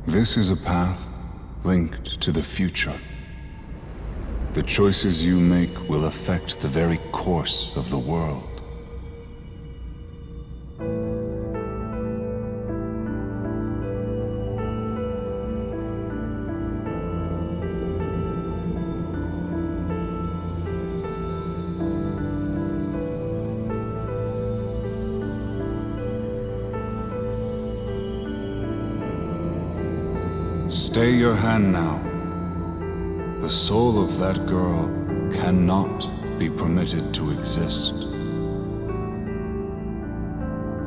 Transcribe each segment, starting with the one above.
This is a path linked to the future. The choices you make will affect the very course of the world. Stay your hand now. The soul of that girl cannot be permitted to exist.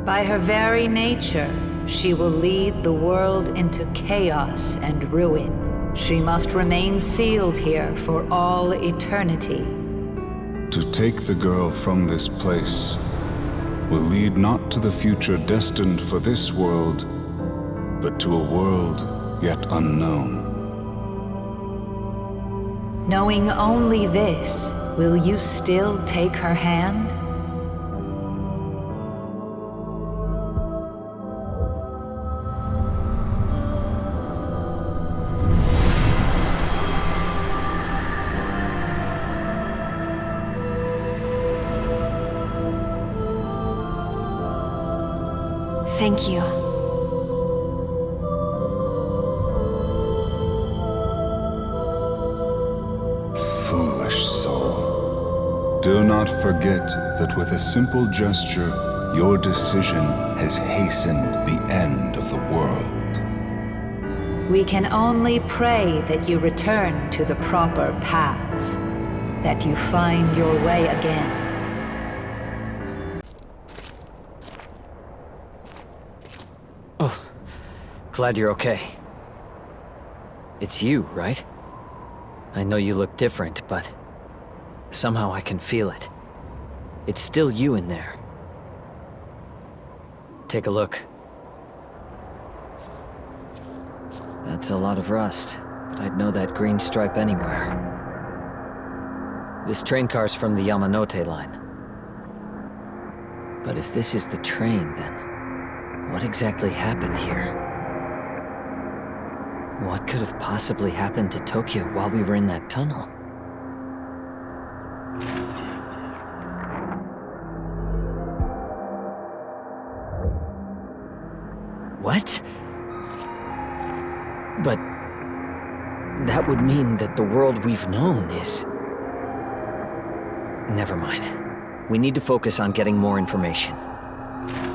By her very nature, she will lead the world into chaos and ruin. She must remain sealed here for all eternity. To take the girl from this place will lead not to the future destined for this world, but to a world yet unknown. Knowing only this, will you still take her hand? Thank you. Foolish soul. Do not forget that with a simple gesture, your decision has hastened the end of the world. We can only pray that you return to the proper path, that you find your way again. Oh, glad you're okay. It's you, right? I know you look different, but somehow I can feel it. It's still you in there. Take a look. That's a lot of rust, but I'd know that green stripe anywhere. This train car's from the Yamanote line. But if this is the train, then what exactly happened here? What could have possibly happened to Tokyo while we were in that tunnel? What? But that would mean that the world we've known is... Never mind. We need to focus on getting more information.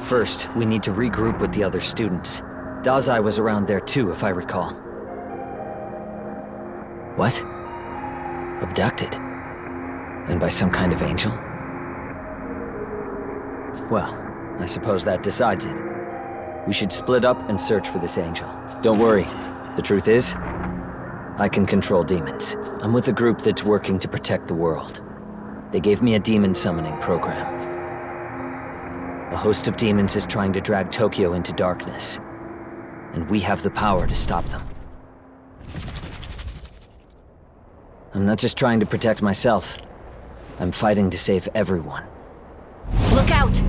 First, we need to regroup with the other students. Dazai was around there too, if I recall. What? Abducted? And by some kind of angel? Well, I suppose that decides it. We should split up and search for this angel. Don't worry. The truth is, I can control demons. I'm with a group that's working to protect the world. They gave me a demon summoning program. A host of demons is trying to drag Tokyo into darkness, and we have the power to stop them. I'm not just trying to protect myself. I'm fighting to save everyone. Look out!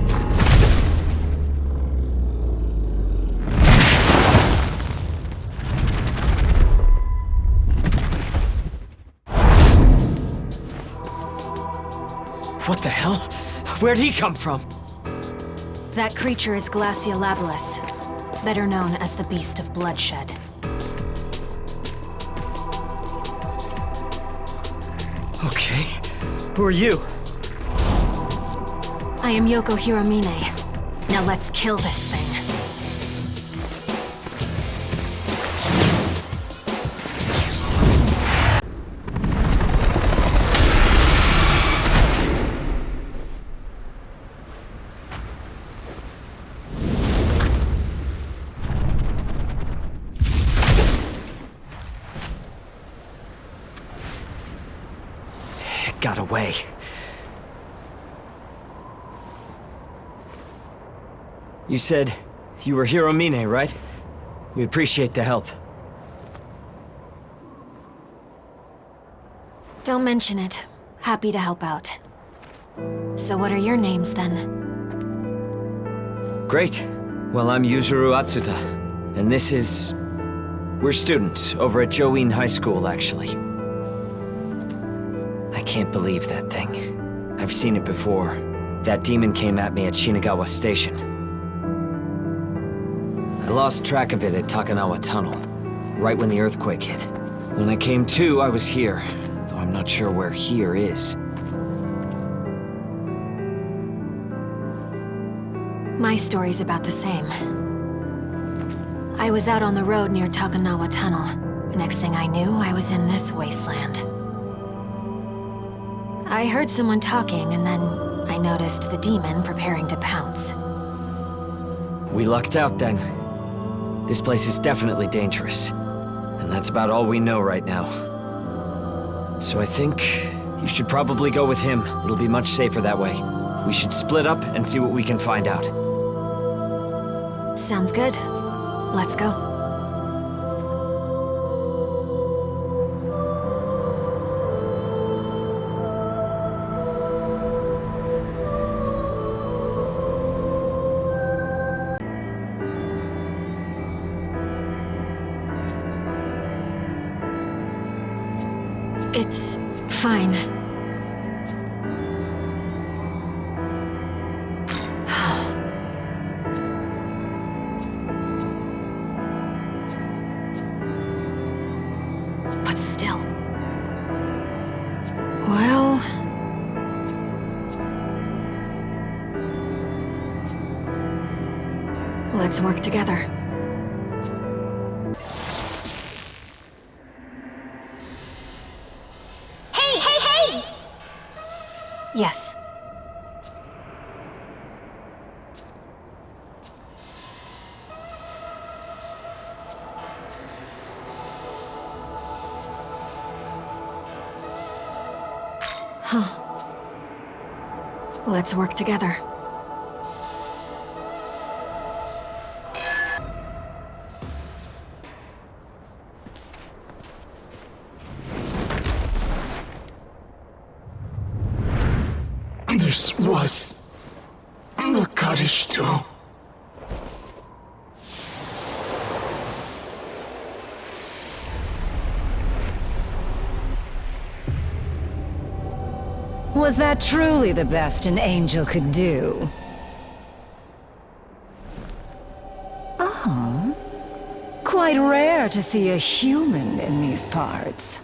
What the hell? Where'd he come from? That creature is Glacia Labilis, better known as the Beast of Bloodshed. Okay. Who are you? I am Yoko Hiramine. Now let's kill this thing. Got away. You said you were Hiramine, right? We appreciate the help. Don't mention it. Happy to help out. So what are your names then? Great. Well, I'm Yuzuru Atsuta, and this is... We're students over at Joeen High School, actually. I can't believe that thing. I've seen it before. That demon came at me at Shinagawa Station. I lost track of it at Takanawa Tunnel, right when the earthquake hit. When I came to, I was here, though I'm not sure where here is. My story's about the same. I was out on the road near Takanawa Tunnel. Next thing I knew, I was in this wasteland. I heard someone talking, and then I noticed the demon preparing to pounce. We lucked out then. This place is definitely dangerous. And that's about all we know right now. So I think you should probably go with him. It'll be much safer that way. We should split up and see what we can find out. Sounds good. Let's go. It's fine. But still. Well... let's work together. Yes. Huh. Let's work together. This was the cottage too. Was that truly the best an angel could do? Oh. Quite rare to see a human in these parts.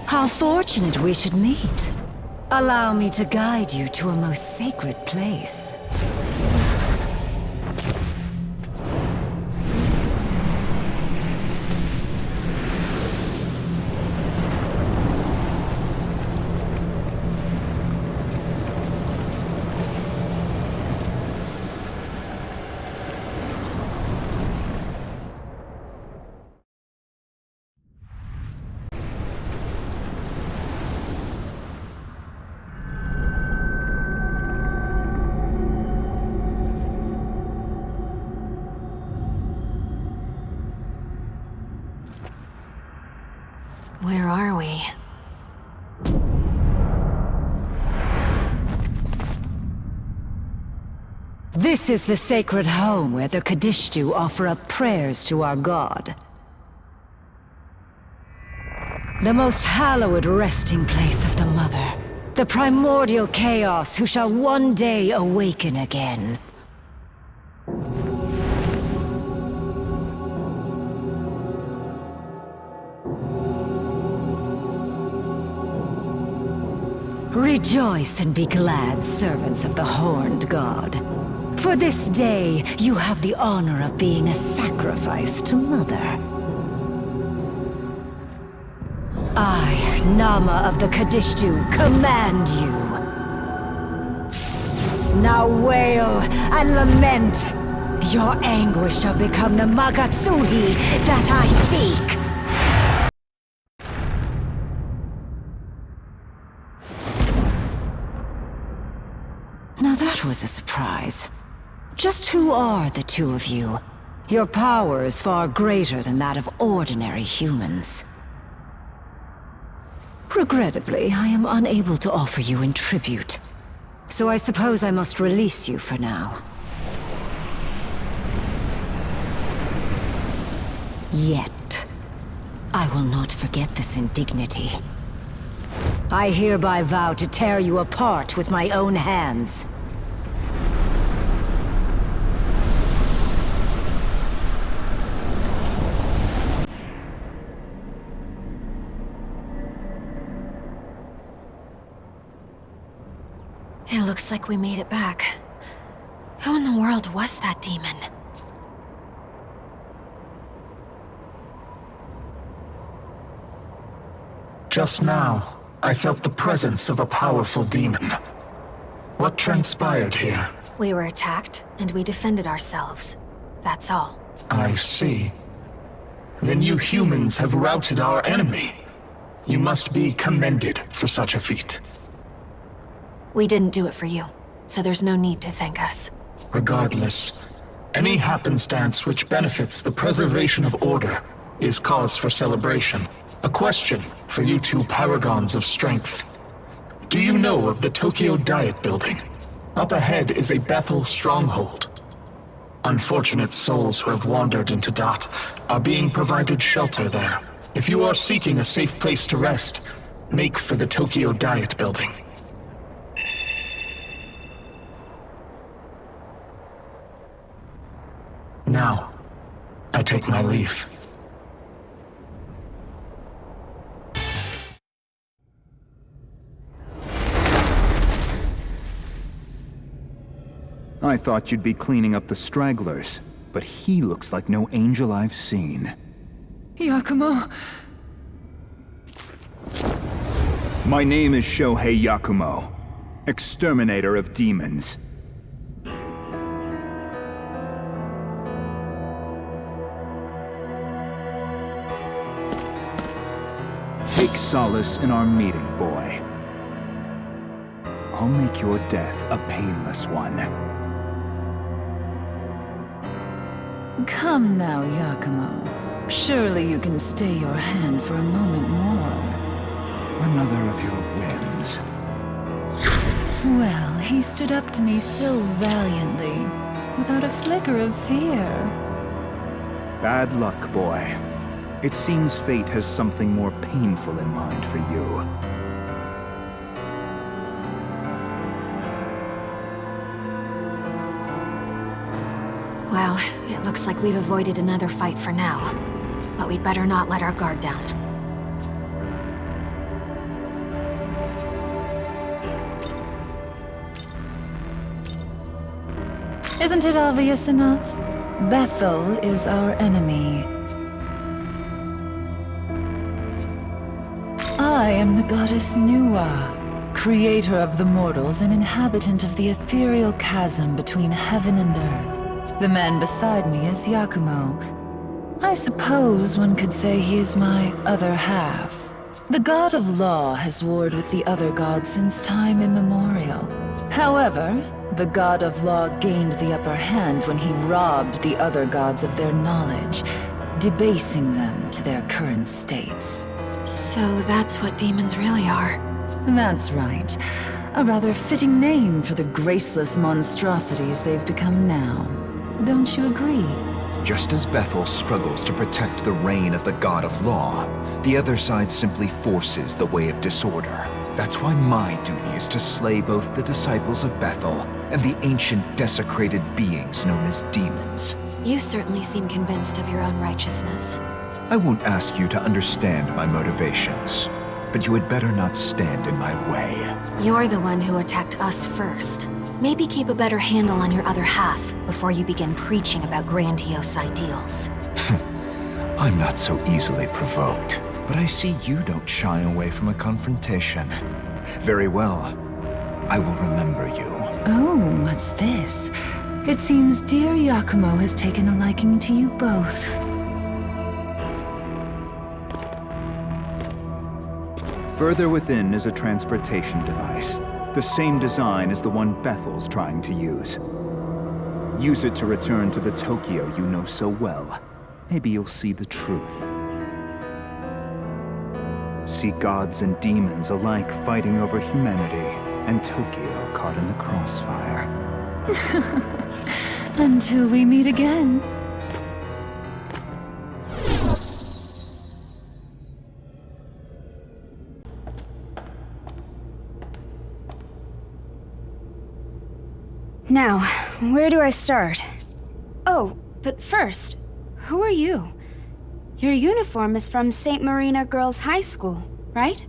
How fortunate we should meet. Allow me to guide you to a most sacred place. Where are we? This is the sacred home where the Kadishtu offer up prayers to our god. The most hallowed resting place of the Mother. The primordial chaos who shall one day awaken again. Rejoice and be glad, servants of the Horned God. For this day, you have the honor of being a sacrifice to Mother. I, Nama of the Kadishtu, command you. Now wail and lament. Your anguish shall become the Magatsuhi that I seek. Now that was a surprise. Just who are the two of you? Your power is far greater than that of ordinary humans. Regrettably, I am unable to offer you in tribute. So I suppose I must release you for now. Yet. I will not forget this indignity. I hereby vow to tear you apart with my own hands. It looks like we made it back. Who in the world was that demon? Just now, I felt the presence of a powerful demon. What transpired here? We were attacked, and we defended ourselves. That's all. I see. Then you humans have routed our enemy. You must be commended for such a feat. We didn't do it for you, so there's no need to thank us. Regardless, any happenstance which benefits the preservation of order is cause for celebration. A question for you two paragons of strength. Do you know of the Tokyo Diet Building? Up ahead is a Bethel stronghold. Unfortunate souls who have wandered into Dot are being provided shelter there. If you are seeking a safe place to rest, make for the Tokyo Diet Building. Now, I take my leave. I thought you'd be cleaning up the stragglers, but he looks like no angel I've seen. Yakumo... My name is Shohei Yakumo, exterminator of demons. Take solace in our meeting, boy. I'll make your death a painless one. Come now, Yakumo. Surely you can stay your hand for a moment more. Another of your whims. Well, he stood up to me so valiantly, without a flicker of fear. Bad luck, boy. It seems fate has something more painful in mind for you. Well, it looks like we've avoided another fight for now. But we'd better not let our guard down. Isn't it obvious enough? Bethel is our enemy. I am the goddess Nuwa, creator of the mortals and inhabitant of the ethereal chasm between heaven and earth. The man beside me is Yakumo. I suppose one could say he is my other half. The god of law has warred with the other gods since time immemorial. However, the god of law gained the upper hand when he robbed the other gods of their knowledge, debasing them to their current states. So that's what demons really are. That's right. A rather fitting name for the graceless monstrosities they've become now. Don't you agree? Just as Bethel struggles to protect the reign of the God of Law, the other side simply forces the way of disorder. That's why my duty is to slay both the disciples of Bethel and the ancient desecrated beings known as demons. You certainly seem convinced of your own righteousness. I won't ask you to understand my motivations, but you had better not stand in my way. You're the one who attacked us first. Maybe keep a better handle on your other half before you begin preaching about grandiose ideals. I'm not so easily provoked, but I see you don't shy away from a confrontation. Very well. I will remember you. Oh, what's this? It seems dear Yakumo has taken a liking to you both. Further within is a transportation device. The same design as the one Bethel's trying to use. Use it to return to the Tokyo you know so well. Maybe you'll see the truth. See gods and demons alike fighting over humanity, and Tokyo caught in the crossfire. Until we meet again. Now, where do I start? Oh, but first, who are you? Your uniform is from St. Marina Girls' High School, right?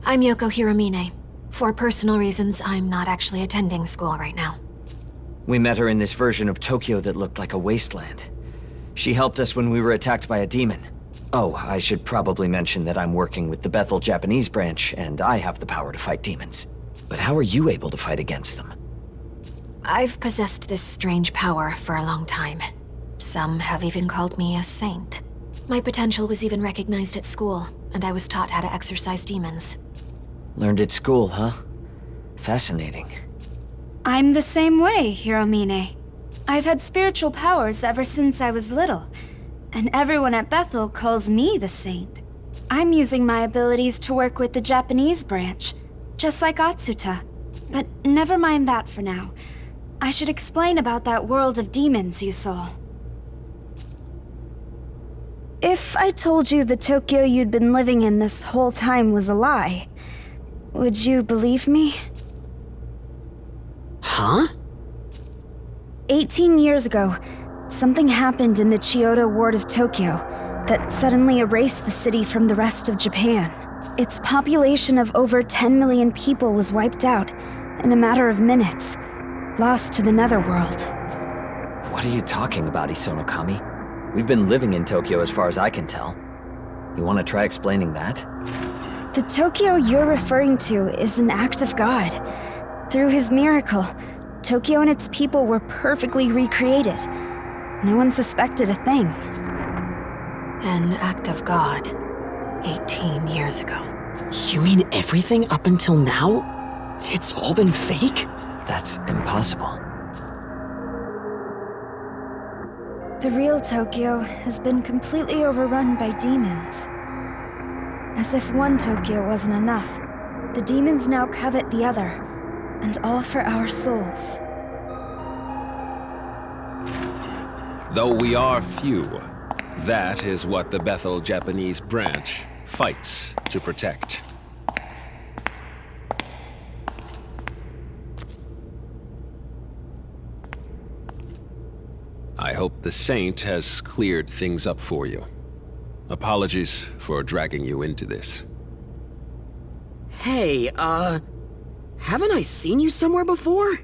I'm Yoko Hiramine. For personal reasons, I'm not actually attending school right now. We met her in this version of Tokyo that looked like a wasteland. She helped us when we were attacked by a demon. Oh, I should probably mention that I'm working with the Bethel Japanese branch, and I have the power to fight demons. But how are you able to fight against them? I've possessed this strange power for a long time. Some have even called me a saint. My potential was even recognized at school, and I was taught how to exorcise demons. Learned at school, huh? Fascinating. I'm the same way, Hiramine. I've had spiritual powers ever since I was little, and everyone at Bethel calls me the saint. I'm using my abilities to work with the Japanese branch, just like Atsuta. But never mind that for now. I should explain about that world of demons you saw. If I told you the Tokyo you'd been living in this whole time was a lie, would you believe me? Huh? 18 years ago, something happened in the Chiyoda ward of Tokyo that suddenly erased the city from the rest of Japan. Its population of over 10 million people was wiped out in a matter of minutes, lost to the netherworld. What are you talking about, Isonokami? We've been living in Tokyo as far as I can tell. You want to try explaining that? The Tokyo you're referring to is an act of God. Through his miracle, Tokyo and its people were perfectly recreated. No one suspected a thing. An act of God, 18 years ago. You mean everything up until now? It's all been fake? That's impossible. The real Tokyo has been completely overrun by demons. As if one Tokyo wasn't enough, the demons now covet the other, and all for our souls. Though we are few, that is what the Bethel Japanese branch fights to protect. I hope the Saint has cleared things up for you. Apologies for dragging you into this. Hey, haven't I seen you somewhere before?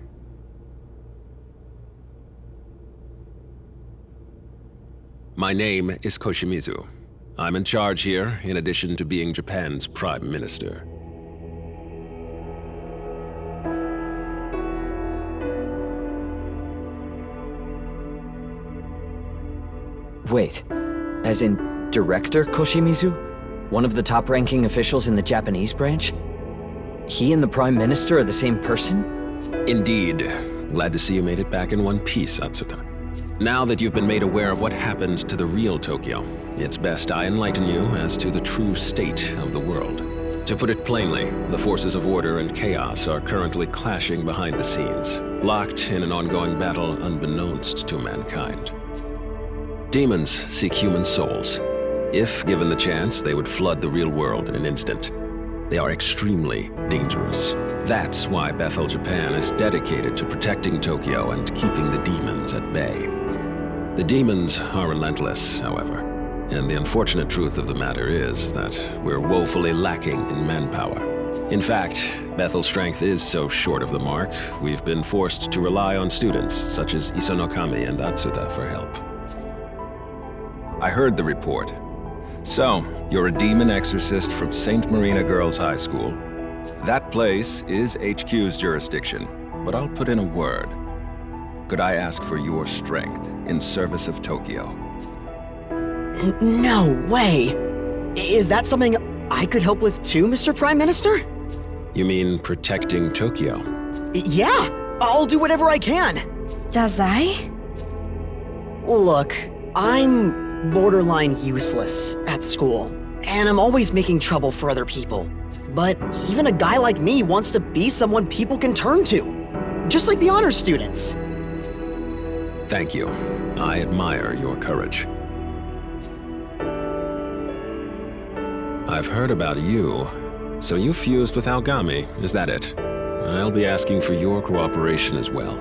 My name is Koshimizu. I'm in charge here, in addition to being Japan's Prime Minister. Wait, as in Director Koshimizu? One of the top-ranking officials in the Japanese branch? He and the Prime Minister are the same person? Indeed. Glad to see you made it back in one piece, Atsuta. Now that you've been made aware of what happened to the real Tokyo, it's best I enlighten you as to the true state of the world. To put it plainly, the forces of order and chaos are currently clashing behind the scenes, locked in an ongoing battle unbeknownst to mankind. Demons seek human souls. If given the chance, they would flood the real world in an instant. They are extremely dangerous. That's why Bethel Japan is dedicated to protecting Tokyo and keeping the demons at bay. The demons are relentless, however, and the unfortunate truth of the matter is that we're woefully lacking in manpower. In fact, Bethel's strength is so short of the mark, we've been forced to rely on students such as Isonokami and Atsuta for help. I heard the report. So, you're a demon exorcist from St. Marina Girls' High School. That place is HQ's jurisdiction, but I'll put in a word. Could I ask for your strength in service of Tokyo? No way! Is that something I could help with too, Mr. Prime Minister? You mean protecting Tokyo? Yeah! I'll do whatever I can! Dazai? Look, I'm borderline useless at school, and I'm always making trouble for other people. But even a guy like me wants to be someone people can turn to, just like the honor students. Thank you. I admire your courage. I've heard about you. So you fused with Aogami, is that it? I'll be asking for your cooperation as well.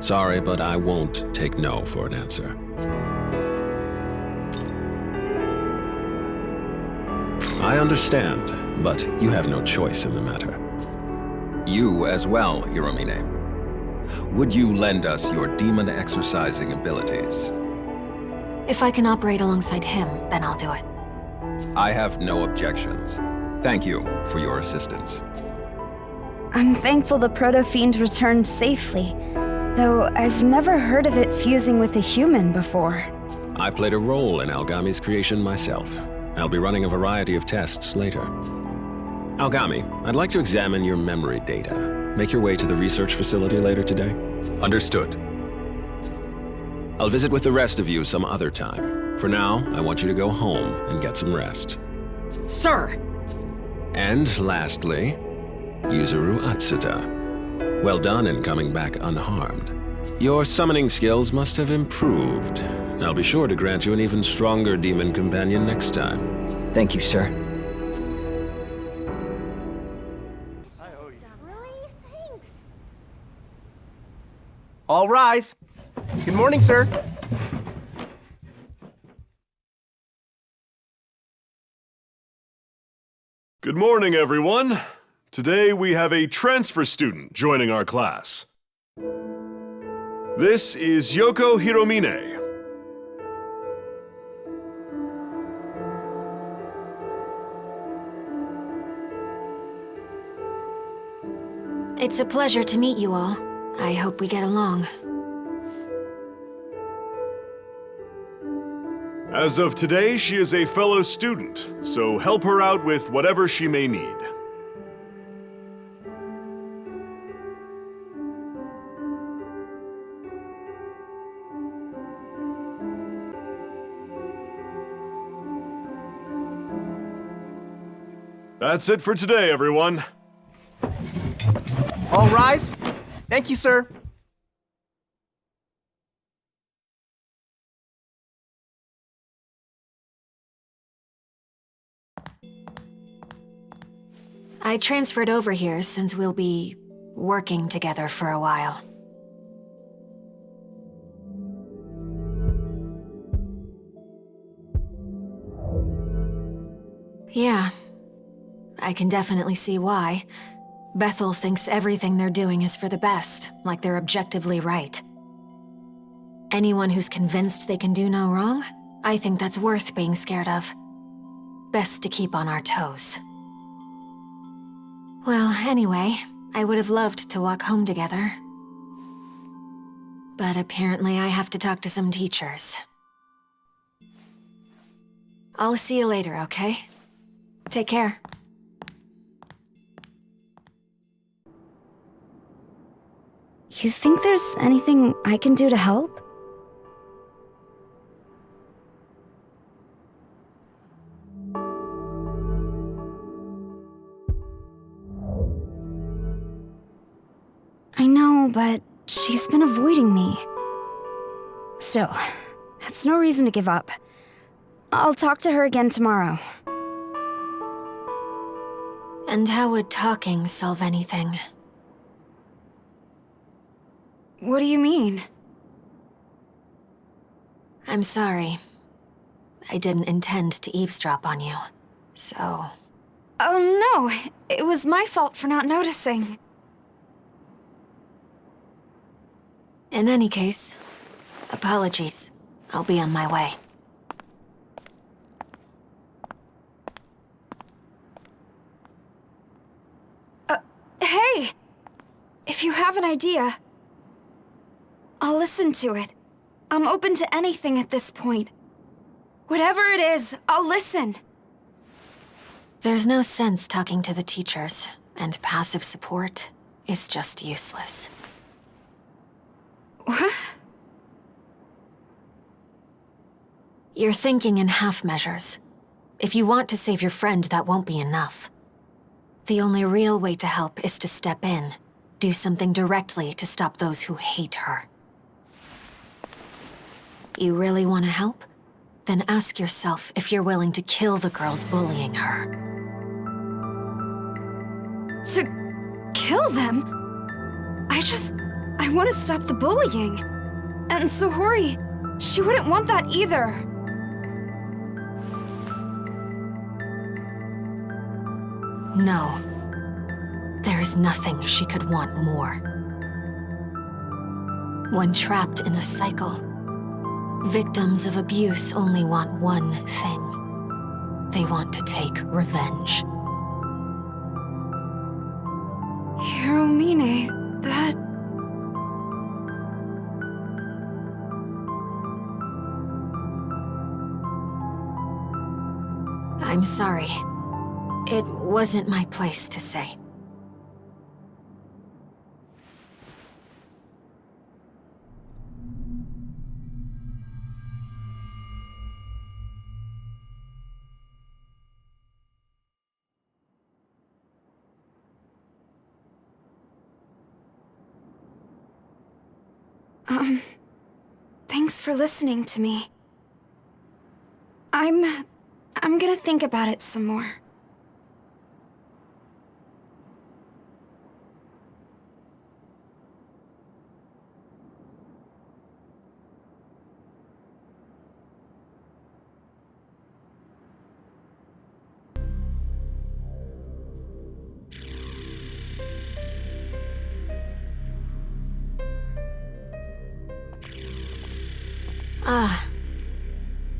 Sorry, but I won't take no for an answer. I understand, but you have no choice in the matter. You as well, Hiromine. Would you lend us your demon exorcising abilities? If I can operate alongside him, then I'll do it. I have no objections. Thank you for your assistance. I'm thankful the Proto-Fiend returned safely, though I've never heard of it fusing with a human before. I played a role in Algami's creation myself. I'll be running a variety of tests later. Algami, I'd like to examine your memory data. Make your way to the research facility later today. Understood. I'll visit with the rest of you some other time. For now, I want you to go home and get some rest. Sir! And lastly, Yuzuru Atsuta. Well done in coming back unharmed. Your summoning skills must have improved. I'll be sure to grant you an even stronger demon companion next time. Thank you, sir. All rise. Good morning, sir. Good morning, everyone. Today we have a transfer student joining our class. This is Yoko Hiromine. It's a pleasure to meet you all. I hope we get along. As of today, she is a fellow student, so help her out with whatever she may need. That's it for today, everyone. All rise. Thank you, sir. I transferred over here since we'll be working together for a while. Yeah, I can definitely see why. Bethel thinks everything they're doing is for the best, like they're objectively right. Anyone who's convinced they can do no wrong, I think that's worth being scared of. Best to keep on our toes. Well, anyway, I would have loved to walk home together. But apparently I have to talk to some teachers. I'll see you later, okay? Take care. You think there's anything I can do to help? I know, but she's been avoiding me. Still, that's no reason to give up. I'll talk to her again tomorrow. And how would talking solve anything? What do you mean? I'm sorry. I didn't intend to eavesdrop on you, so... Oh no, it was my fault for not noticing. In any case, apologies. I'll be on my way. Hey! If you have an idea, I'll listen to it. I'm open to anything at this point. Whatever it is, I'll listen. There's no sense talking to the teachers, and passive support is just useless. What? You're thinking in half measures. If you want to save your friend, that won't be enough. The only real way to help is to step in, do something directly to stop those who hate her. You really want to help? Then ask yourself if you're willing to kill the girls bullying her. To kill them? I want to stop the bullying. And Sahori, she wouldn't want that either. No. There is nothing she could want more. When trapped in a cycle, victims of abuse only want one thing. They want to take revenge. Hiromine, that... I'm sorry. It wasn't my place to say. Thanks for listening to me. I'm gonna think about it some more.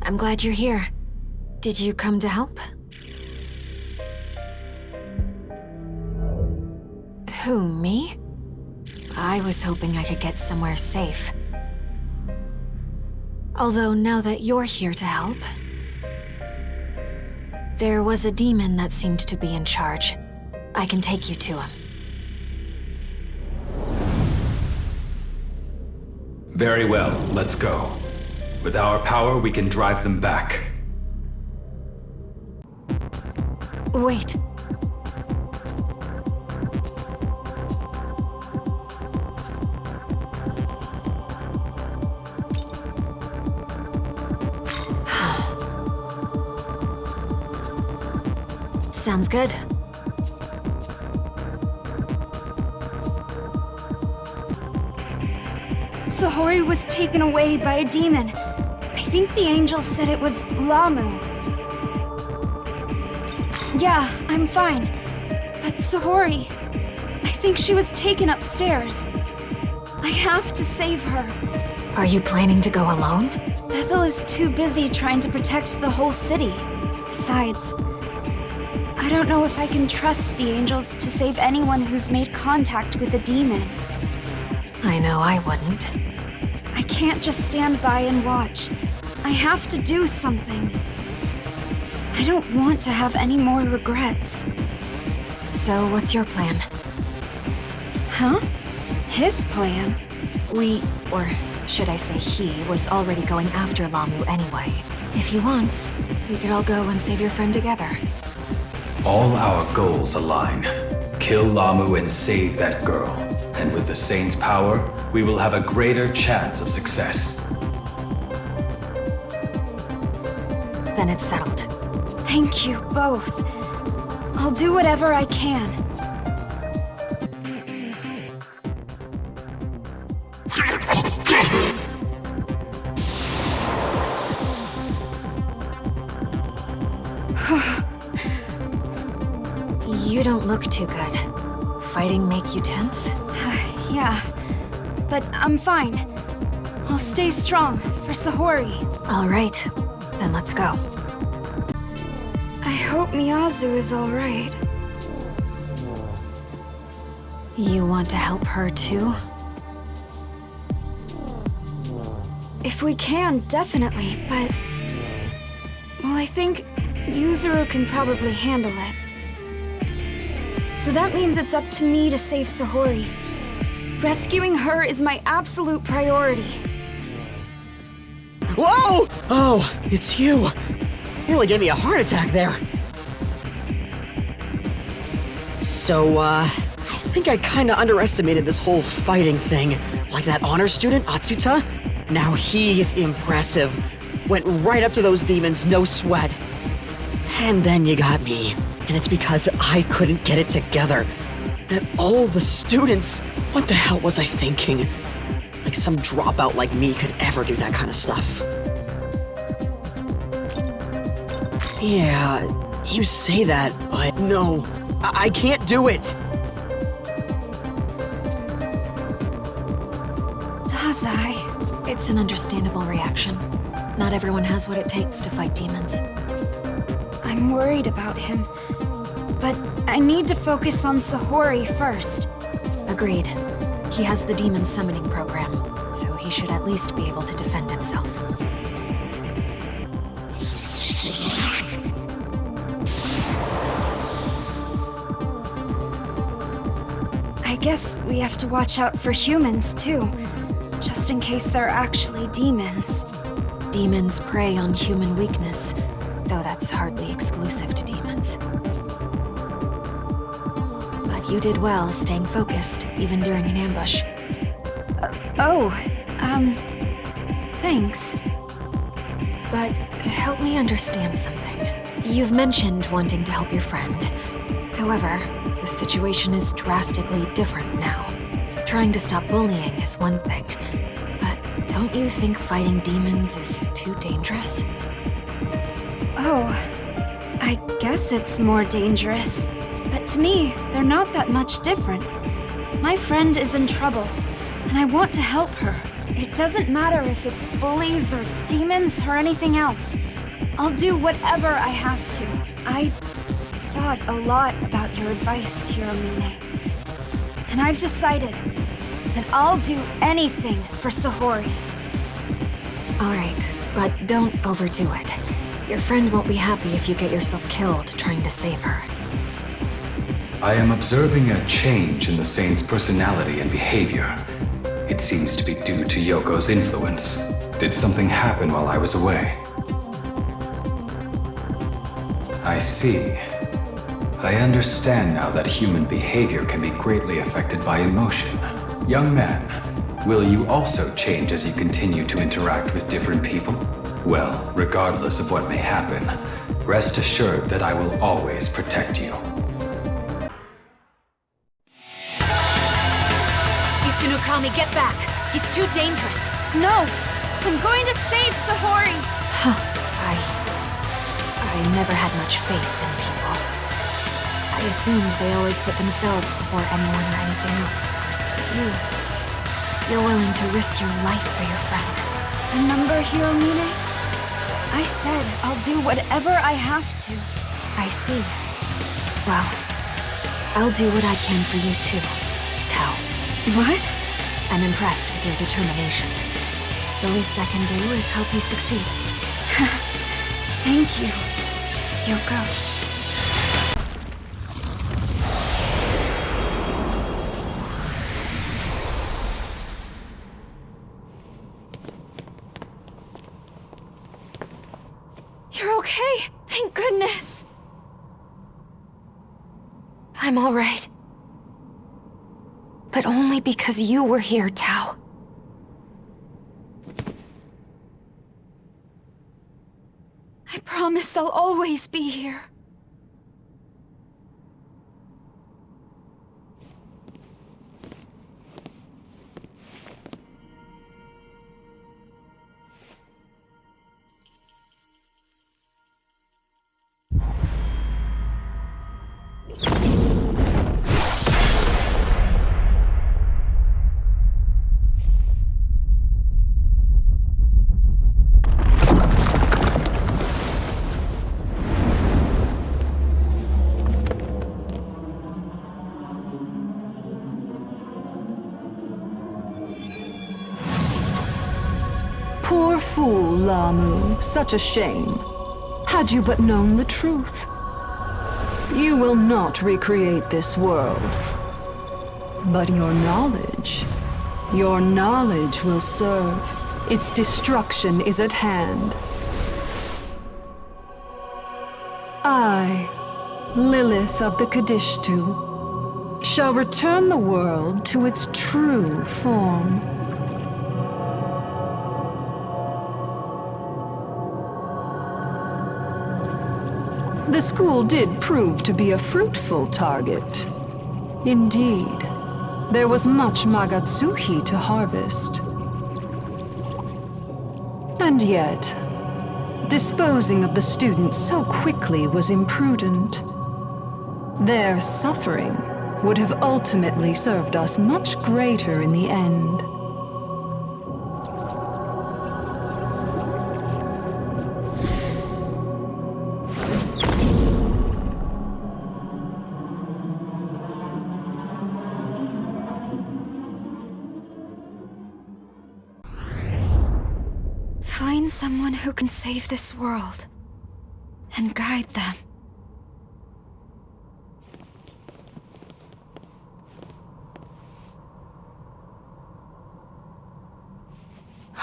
I'm glad you're here. Did you come to help? Who, me? I was hoping I could get somewhere safe. Although now that you're here to help... There was a demon that seemed to be in charge. I can take you to him. Very well, let's go. With our power, we can drive them back. Wait. Sounds good. Sahori was taken away by a demon. I think the angels said it was Lamu. Yeah, I'm fine. But Sahori, I think she was taken upstairs. I have to save her. Are you planning to go alone? Bethel is too busy trying to protect the whole city. Besides, I don't know if I can trust the angels to save anyone who's made contact with a demon. I know I wouldn't. I can't just stand by and watch. I have to do something. I don't want to have any more regrets. So, what's your plan? Huh? His plan? Or should I say he, was already going after Lamu anyway. If he wants, we could all go and save your friend together. All our goals align. Kill Lamu and save that girl. And with the Saint's power, we will have a greater chance of success. Then it's settled. Thank you both. I'll do whatever I can. You don't look too good. Fighting make you tense? Yeah, but I'm fine. I'll stay strong for Sahori. All right, then let's go. I hope Miyazu is all right. You want to help her too? If we can, definitely, but... Well, I think Yuzuru can probably handle it. So that means it's up to me to save Sahori. Rescuing her is my absolute priority. Whoa! Oh, it's you. Nearly gave me a heart attack there. So, I think I kinda underestimated this whole fighting thing. Like that honor student, Atsuta? Now he is impressive. Went right up to those demons, no sweat. And then you got me. And it's because I couldn't get it together. That all the students, What the hell was I thinking? Like some dropout like me could ever do that kind of stuff. Yeah, you say that, but no, I can't do it! Dazai. It's an understandable reaction. Not everyone has what it takes to fight demons. I'm worried about him, but I need to focus on Sahori first. Agreed. He has the demon summoning program, so he should at least be able to defend himself. I guess we have to watch out for humans, too. Just in case they're actually demons. Demons prey on human weakness, though that's hardly exclusive to demons. But you did well staying focused, even during an ambush. Thanks. But help me understand something. You've mentioned wanting to help your friend. However, the situation is drastically different now. Trying to stop bullying is one thing, but don't you think fighting demons is too dangerous? Oh, I guess it's more dangerous. But to me, they're not that much different. My friend is in trouble, and I want to help her. It doesn't matter if it's bullies or demons or anything else. I'll do whatever I have to. I thought a lot about your advice, Hiromine. And I've decided that I'll do anything for Sahori. All right, but don't overdo it. Your friend won't be happy if you get yourself killed trying to save her. I am observing a change in the Saint's personality and behavior. It seems to be due to Yoko's influence. Did something happen while I was away? I see. I understand now that human behavior can be greatly affected by emotion. Young man, will you also change as you continue to interact with different people? Well, regardless of what may happen, rest assured that I will always protect you. Isunukami, get back! He's too dangerous! No! I'm going to save Sahori! I never had much faith in people. I assumed they always put themselves before anyone or anything else. But you're willing to risk your life for your friend. Remember, Hiromine? I said I'll do whatever I have to. I see. Well, I'll do what I can for you too, Tao. What? I'm impressed with your determination. The least I can do is help you succeed. Thank you, Yoko. You're okay? Thank goodness. I'm all right. But only because you were here, Tao. I promise I'll always be here. Poor fool, Lamu. Such a shame. Had you but known the truth. You will not recreate this world. But your knowledge will serve. Its destruction is at hand. I, Lilith of the Kadishtu, shall return the world to its true form. The school did prove to be a fruitful target. Indeed. There was much Magatsuhi to harvest. And yet, disposing of the students so quickly was imprudent. Their suffering would have ultimately served us much greater in the end. Find someone who can save this world and guide them.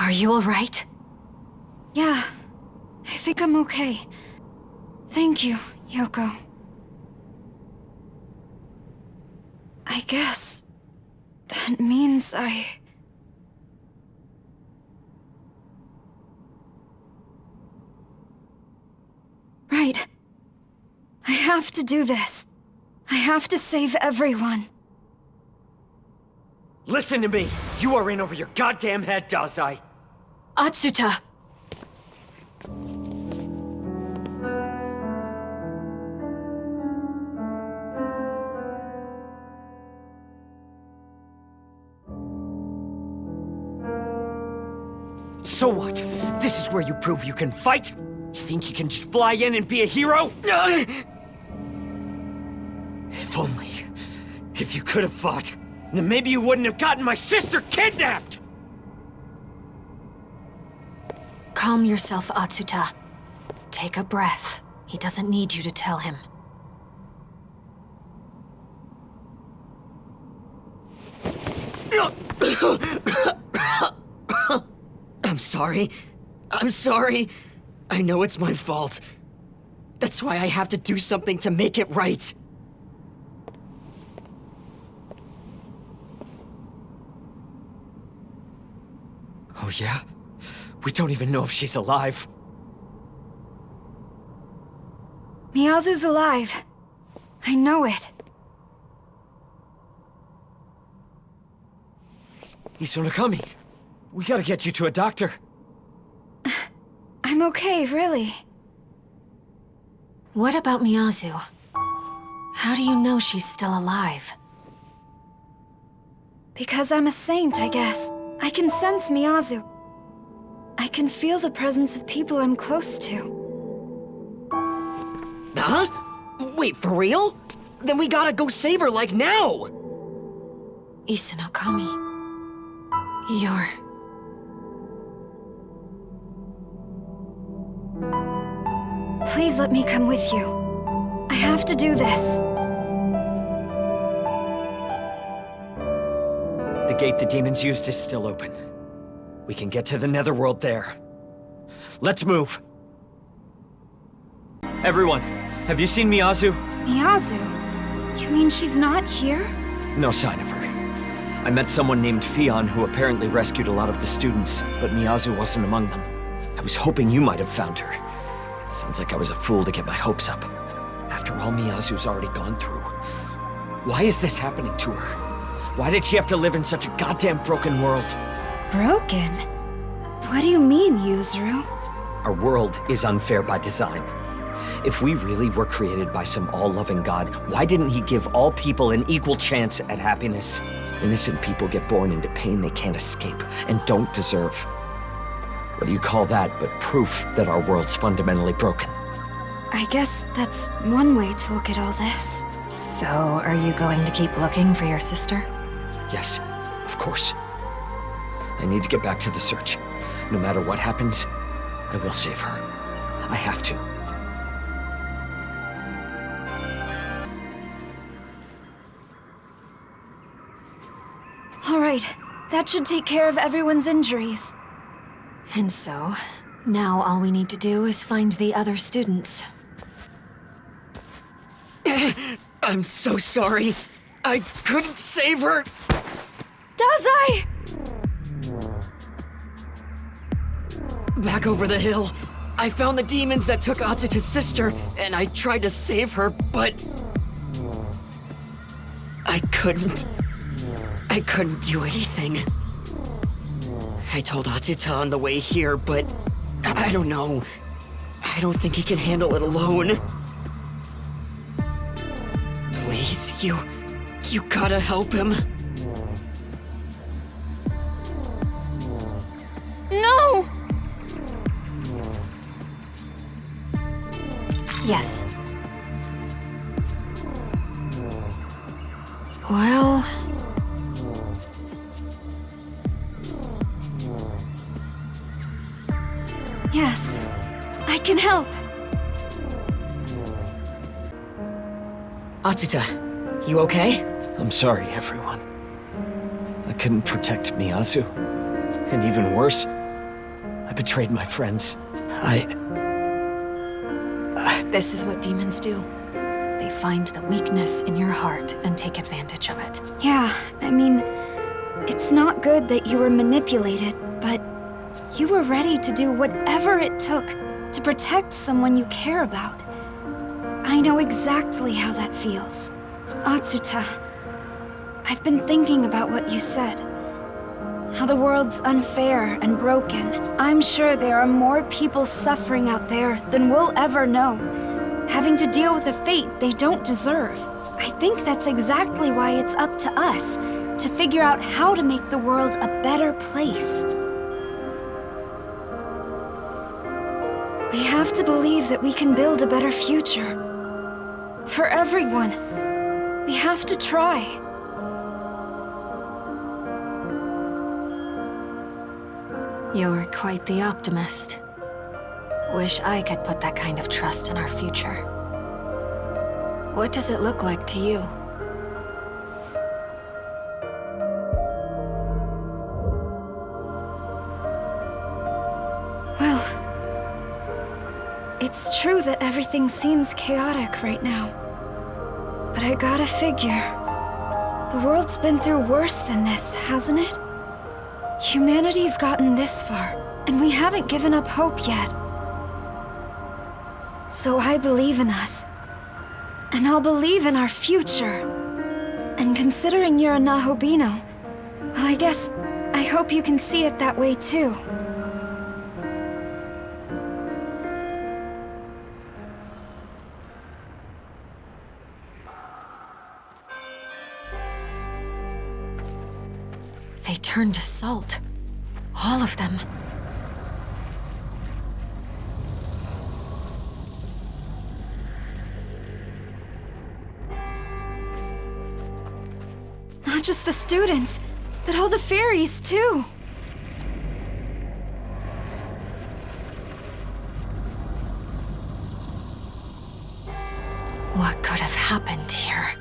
Are you all right? Yeah, I think I'm okay. Thank you, Yoko. I guess that means Right. I have to do this. I have to save everyone. Listen to me! You are in over your goddamn head, Dazai! Atsuta! So what? This is where you prove you can fight? You think you can just fly in and be a hero? If only... If you could have fought, then maybe you wouldn't have gotten my sister kidnapped! Calm yourself, Atsuta. Take a breath. He doesn't need you to tell him. I'm sorry. I'm sorry. I know it's my fault. That's why I have to do something to make it right. Oh yeah? We don't even know if she's alive. Miyazu's alive. I know it. Isonakami, we gotta get you to a doctor. I'm okay, really. What about Miyazu? How do you know she's still alive? Because I'm a saint, I guess. I can sense Miyazu. I can feel the presence of people I'm close to. Huh? Wait, for real? Then we gotta go save her, like, now! Isunokami, you're... Please let me come with you. I have to do this. The gate the demons used is still open. We can get to the netherworld there. Let's move. Everyone, have you seen Miyazu? Miyazu? You mean she's not here? No sign of her. I met someone named Fion who apparently rescued a lot of the students, but Miyazu wasn't among them. I was hoping you might have found her. Sounds like I was a fool to get my hopes up. After all Miyazu's already gone through. Why is this happening to her? Why did she have to live in such a goddamn broken world? Broken? What do you mean, Yuzuru? Our world is unfair by design. If we really were created by some all-loving God, why didn't he give all people an equal chance at happiness? Innocent people get born into pain they can't escape and don't deserve. What do you call that but proof that our world's fundamentally broken? I guess that's one way to look at all this. So, are you going to keep looking for your sister? Yes, of course. I need to get back to the search. No matter what happens, I will save her. I have to. All right, that should take care of everyone's injuries. And so, now all we need to do is find the other students. I'm so sorry. I couldn't save her. Dazai! Back over the hill, I found the demons that took Atsuta's sister, and I tried to save her, but... I couldn't. I couldn't do anything. I told Atsuta on the way here, but I don't know. I don't think he can handle it alone. Please, you gotta help him. No! Yes. Well... Yes, I can help. Atsuta, you okay? I'm sorry, everyone. I couldn't protect Miyazu. And even worse, I betrayed my friends. This is what demons do. They find the weakness in your heart and take advantage of it. Yeah, I mean, it's not good that you were manipulated, but you were ready to do whatever it took to protect someone you care about. I know exactly how that feels. Atsuta, I've been thinking about what you said. How the world's unfair and broken. I'm sure there are more people suffering out there than we'll ever know, having to deal with a fate they don't deserve. I think that's exactly why it's up to us to figure out how to make the world a better place. We have to believe that we can build a better future. For everyone. We have to try. You're quite the optimist. Wish I could put that kind of trust in our future. What does it look like to you? Well, it's true that everything seems chaotic right now. But I gotta figure, the world's been through worse than this, hasn't it? Humanity's gotten this far, and we haven't given up hope yet. So I believe in us. And I'll believe in our future. And considering you're a Nahobino, well, I guess I hope you can see it that way too. They turned to salt. All of them. Not just the students, but all the fairies too. What could have happened here?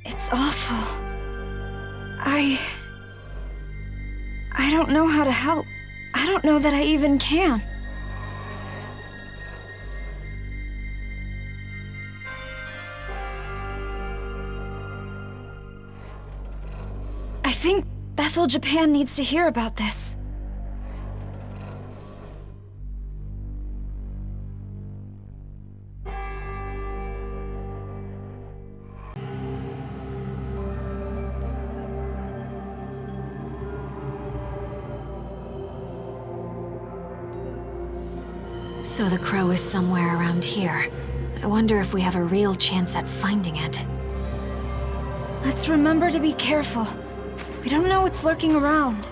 It's awful. I don't know how to help. I don't know that I even can. I think Bethel, Japan needs to hear about this. So the crow is somewhere around here. I wonder if we have a real chance at finding it. Let's remember to be careful. We don't know what's lurking around.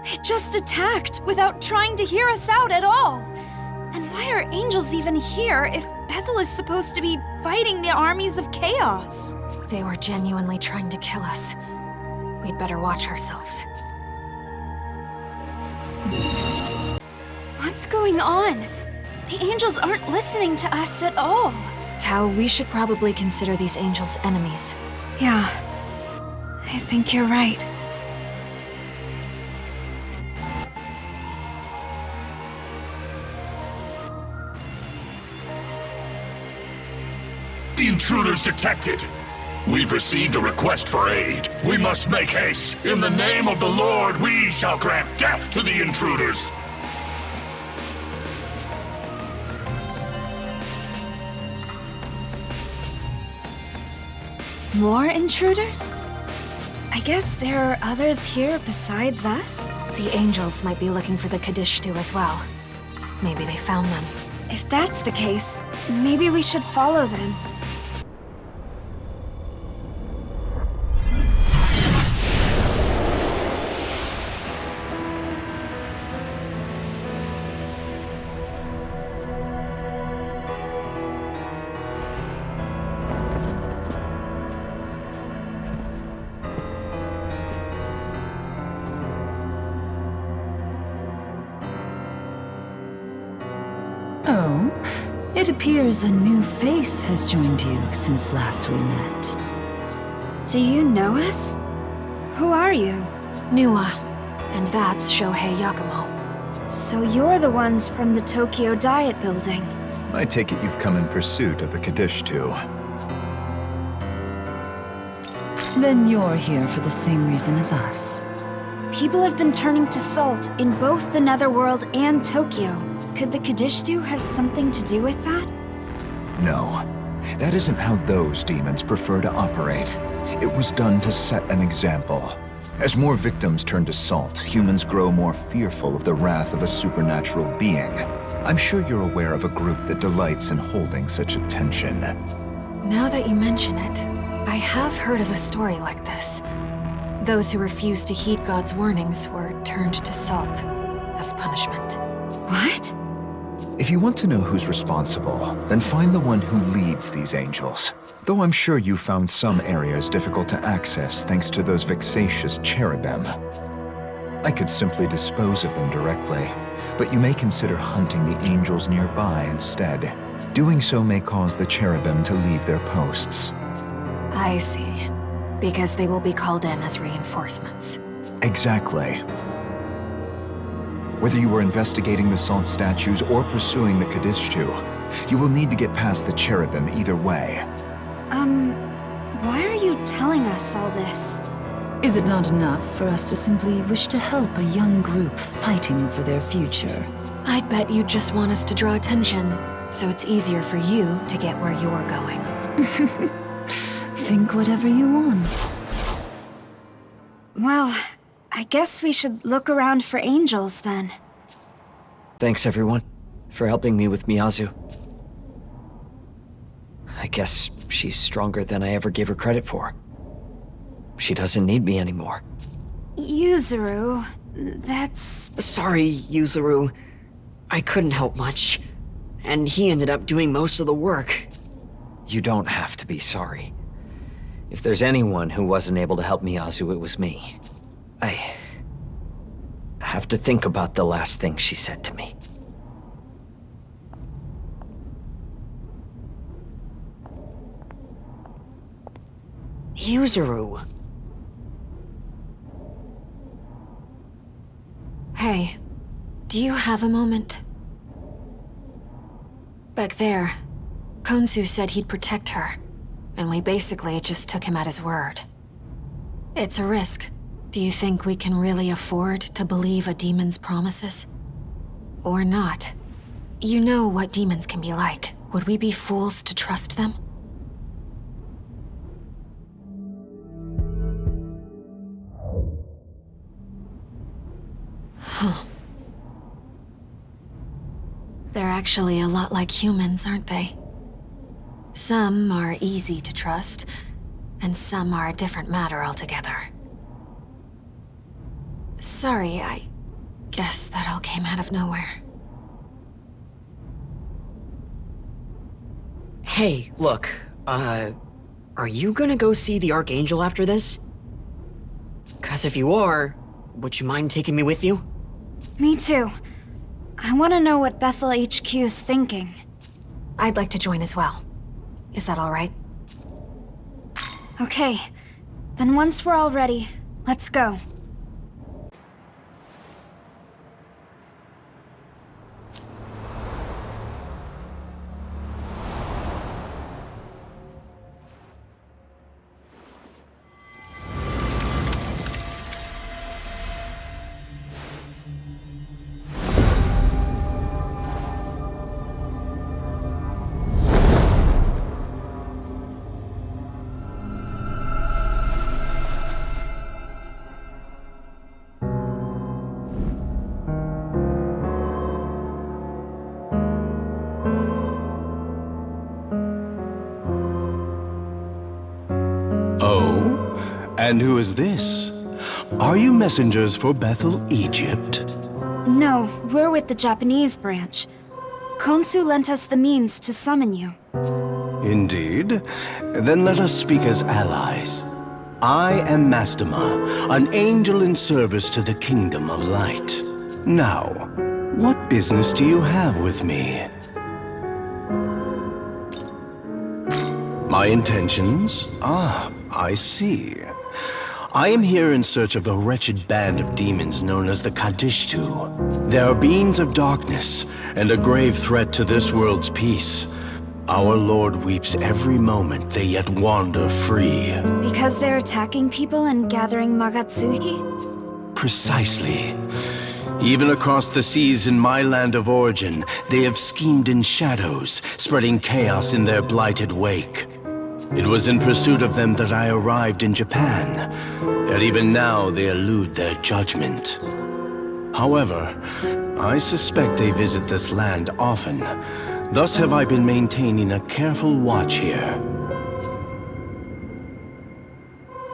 They just attacked without trying to hear us out at all. And why are angels even here if Bethel is supposed to be fighting the armies of chaos? They were genuinely trying to kill us. We'd better watch ourselves. What's going on? The angels aren't listening to us at all. Tao, we should probably consider these angels enemies. Yeah, I think you're right. intruders detected. We've received a request for aid. We must make haste. In the name of the Lord, we shall grant death to the intruders. More intruders? I guess there are others here besides us? The angels might be looking for the Kadishtu as well. Maybe they found them. If that's the case, maybe we should follow them. Oh, it appears a new face has joined you since last we met. Do you know us? Who are you? Nuwa, and that's Shohei Yakumo. So you're the ones from the Tokyo Diet Building. I take it you've come in pursuit of the Kadishtu. Then you're here for the same reason as us. People have been turning to salt in both the Netherworld and Tokyo. Could the Kadishtu have something to do with that? No, that isn't how those demons prefer to operate. It was done to set an example. As more victims turn to salt, humans grow more fearful of the wrath of a supernatural being. I'm sure you're aware of a group that delights in holding such attention. Now that you mention it, I have heard of a story like this. Those who refused to heed God's warnings were turned to salt as punishment. What? If you want to know who's responsible, then find the one who leads these angels. Though I'm sure you found some areas difficult to access thanks to those vexatious cherubim. I could simply dispose of them directly, but you may consider hunting the angels nearby instead. Doing so may cause the cherubim to leave their posts. I see. Because they will be called in as reinforcements. Exactly. Whether you are investigating the salt statues or pursuing the Kadishtu, you will need to get past the cherubim either way. Why are you telling us all this? Is it not enough for us to simply wish to help a young group fighting for their future? I'd bet you just want us to draw attention, so it's easier for you to get where you're going. Think whatever you want. Well, I guess we should look around for angels then. Thanks, everyone, for helping me with Miyazu. I guess she's stronger than I ever gave her credit for. She doesn't need me anymore. Yuzuru, that's... Sorry, Yuzuru. I couldn't help much. And he ended up doing most of the work. You don't have to be sorry. If there's anyone who wasn't able to help Miyazu, it was me. I have to think about the last thing she said to me. Yuzuru. Hey, do you have a moment? Back there, Konsu said he'd protect her, and we basically just took him at his word. It's a risk. Do you think we can really afford to believe a demon's promises? Or not? You know what demons can be like. Would we be fools to trust them? Huh. They're actually a lot like humans, aren't they? Some are easy to trust, and some are a different matter altogether. Sorry, I guess that all came out of nowhere. Hey, look, are you gonna go see the Archangel after this? 'Cause if you are, would you mind taking me with you? Me too. I want to know what Bethel HQ's thinking. I'd like to join as well. Is that all right? Okay. Then once we're all ready, let's go. And who is this? Are you messengers for Bethel, Egypt? No, we're with the Japanese branch. Konsu lent us the means to summon you. Indeed. Then let us speak as allies. I am Mastema, an angel in service to the Kingdom of Light. Now, what business do you have with me? My intentions? Ah, I see. I am here in search of a wretched band of demons known as the Kadishtu. They are beings of darkness and a grave threat to this world's peace. Our Lord weeps every moment they yet wander free. Because they're attacking people and gathering Magatsuhi? Precisely. Even across the seas in my land of origin, they have schemed in shadows, spreading chaos in their blighted wake. It was in pursuit of them that I arrived in Japan, yet even now they elude their judgment. However, I suspect they visit this land often. Thus have I been maintaining a careful watch here.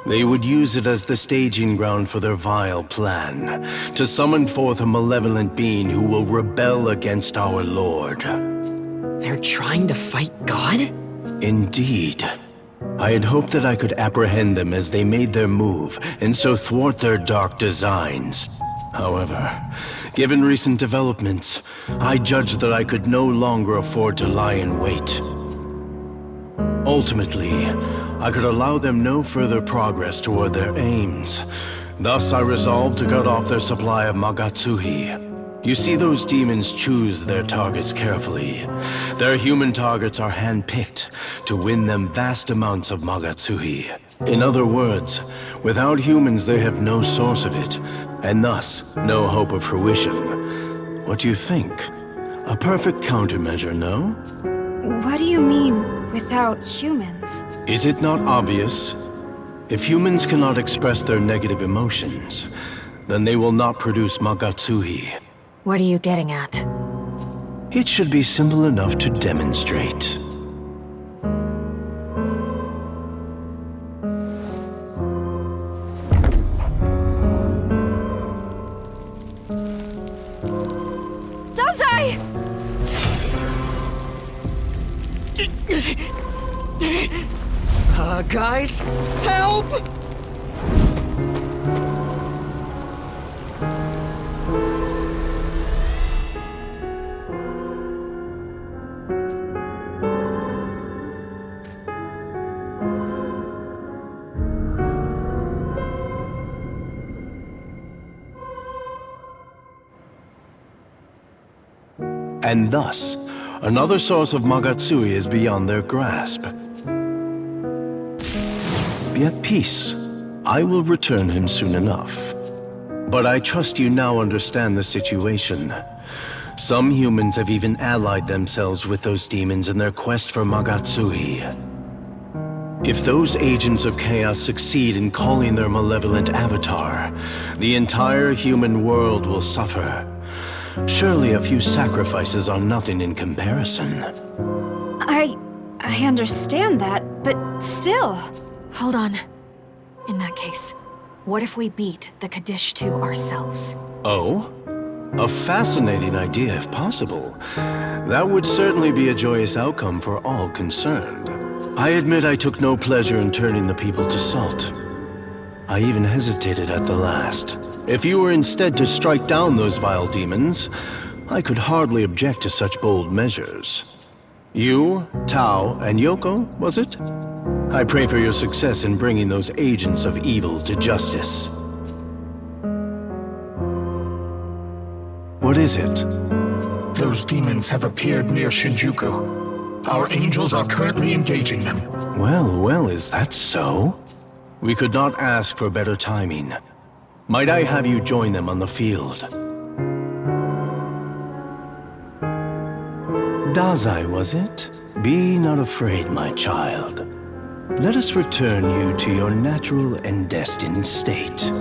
They would use it as the staging ground for their vile plan, to summon forth a malevolent being who will rebel against our Lord. They're trying to fight God? Indeed. I had hoped that I could apprehend them as they made their move, and so thwart their dark designs. However, given recent developments, I judged that I could no longer afford to lie in wait. Ultimately, I could allow them no further progress toward their aims. Thus, I resolved to cut off their supply of Magatsuhi. You see, those demons choose their targets carefully. Their human targets are handpicked to win them vast amounts of Magatsuhi. In other words, without humans they have no source of it, and thus no hope of fruition. What do you think? A perfect countermeasure, no? What do you mean, without humans? Is it not obvious? If humans cannot express their negative emotions, then they will not produce Magatsuhi. What are you getting at? It should be simple enough to demonstrate. Dazai! Guys, help! And thus, another source of Magatsuhi is beyond their grasp. Be at peace. I will return him soon enough. But I trust you now understand the situation. Some humans have even allied themselves with those demons in their quest for Magatsuhi. If those agents of chaos succeed in calling their malevolent avatar, the entire human world will suffer. Surely a few sacrifices are nothing in comparison. I understand that, but still... Hold on. In that case, what if we beat the Kadishtu ourselves? Oh? A fascinating idea if possible. That would certainly be a joyous outcome for all concerned. I admit I took no pleasure in turning the people to salt. I even hesitated at the last. If you were instead to strike down those vile demons, I could hardly object to such bold measures. You, Tao, and Yoko, was it? I pray for your success in bringing those agents of evil to justice. What is it? Those demons have appeared near Shinjuku. Our angels are currently engaging them. Well, is that so? We could not ask for better timing. Might I have you join them on the field? Dazai, was it? Be not afraid, my child. Let us return you to your natural and destined state.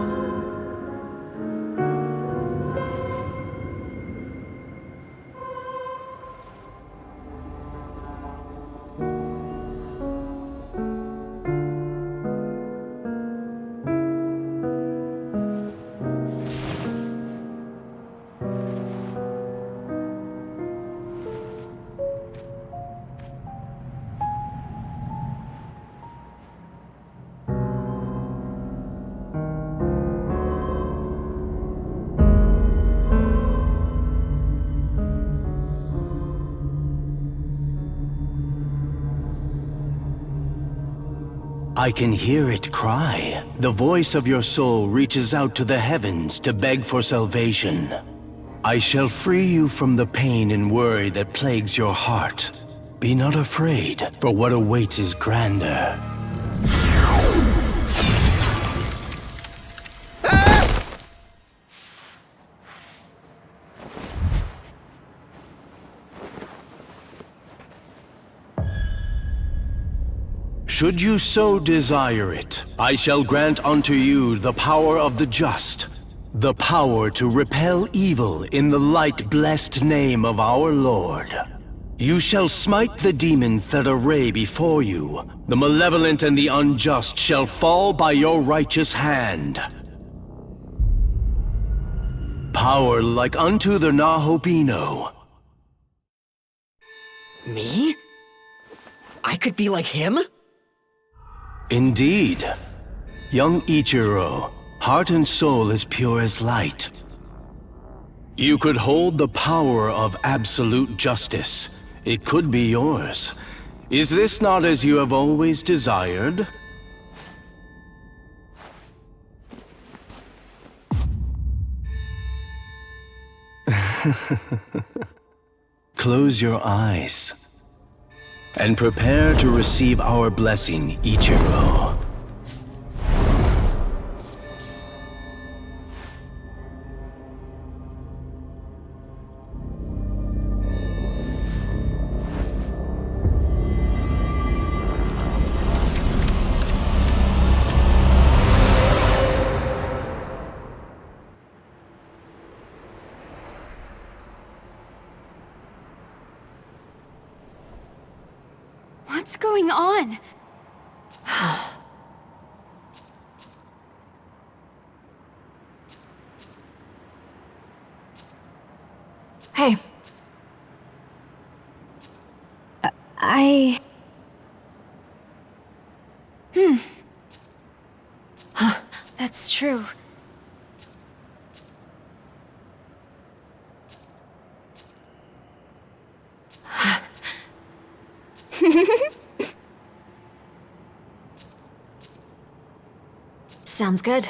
I can hear it cry. The voice of your soul reaches out to the heavens to beg for salvation. I shall free you from the pain and worry that plagues your heart. Be not afraid, for what awaits is grander. Should you so desire it, I shall grant unto you the power of the just, the power to repel evil in the light-blessed name of our Lord. You shall smite the demons that array before you. The malevolent and the unjust shall fall by your righteous hand. Power like unto the Nahobino. Me? I could be like him? Indeed. Young Ichiro, heart and soul as pure as light. You could hold the power of absolute justice. It could be yours. Is this not as you have always desired? Close your eyes and prepare to receive our blessing, Ichiro. What's going on? Hey. That's true. Sounds good.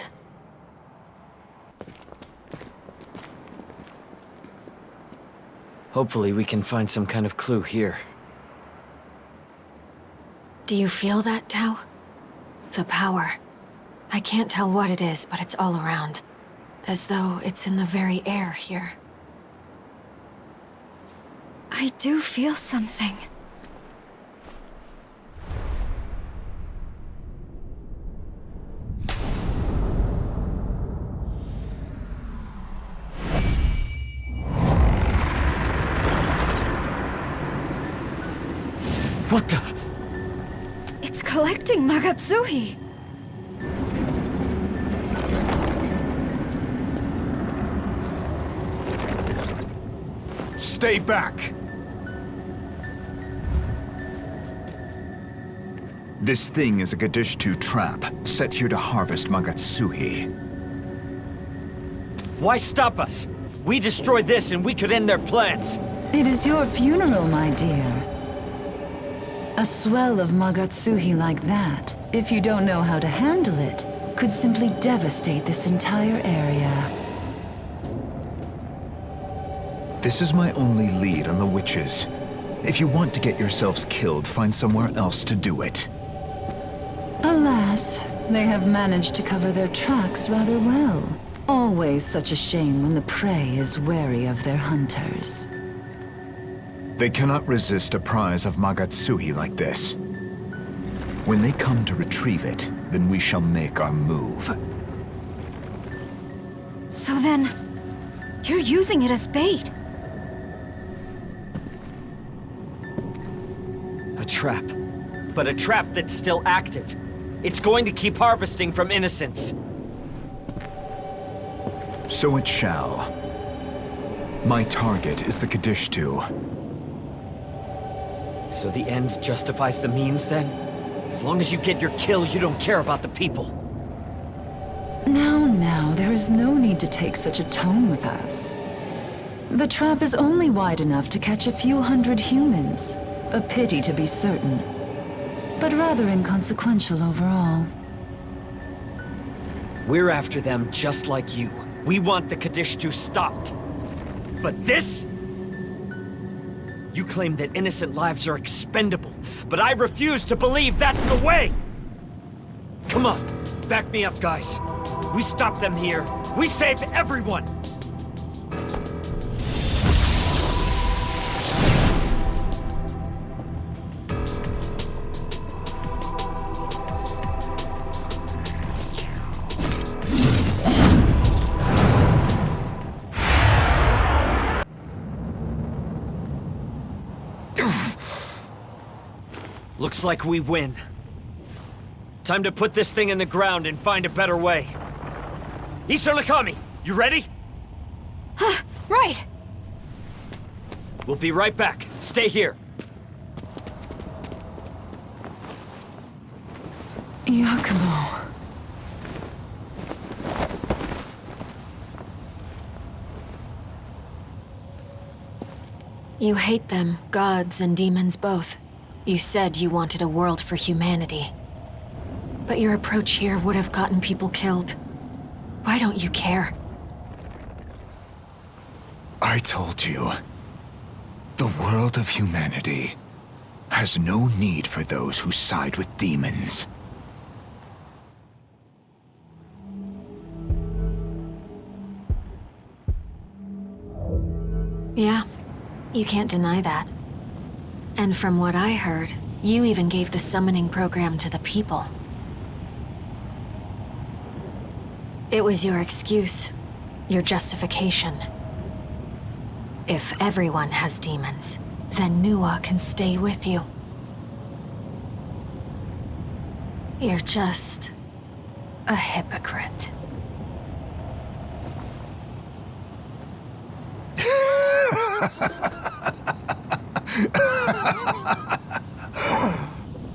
Hopefully we can find some kind of clue here. Do you feel that, Tao? The power. I can't tell what it is, but it's all around. As though it's in the very air here. I do feel something. What the? It's collecting Magatsuhi. Stay back! This thing is a Gadishtu trap, set here to harvest Magatsuhi. Why stop us? We destroy this and we could end their plans. It is your funeral, my dear. A swell of Magatsuhi like that, if you don't know how to handle it, could simply devastate this entire area. This is my only lead on the witches. If you want to get yourselves killed, find somewhere else to do it. Alas, they have managed to cover their tracks rather well. Always such a shame when the prey is wary of their hunters. They cannot resist a prize of Magatsuhi like this. When they come to retrieve it, then we shall make our move. So then, you're using it as bait. A trap. But a trap that's still active. It's going to keep harvesting from innocents. So it shall. My target is the Gadishtu. So the end justifies the means, then? As long as you get your kill, you don't care about the people. Now, there is no need to take such a tone with us. The trap is only wide enough to catch a few hundred humans. A pity to be certain. but rather inconsequential overall. We're after them just like you. We want the Kadishtu stopped. But this? You claim that innocent lives are expendable, but I refuse to believe that's the way! Come on, back me up, guys. We stop them here. We save everyone! Looks like we win. Time to put this thing in the ground and find a better way. Nakami, you ready? Right! We'll be right back. Stay here. Yakumo. You hate them, gods and demons both. You said you wanted a world for humanity. But your approach here would have gotten people killed. Why don't you care? I told you. The world of humanity has no need for those who side with demons. Yeah, you can't deny that. And from what I heard, you even gave the summoning program to the people. It was your excuse, your justification. If everyone has demons, then Nuwa can stay with you. You're just a hypocrite.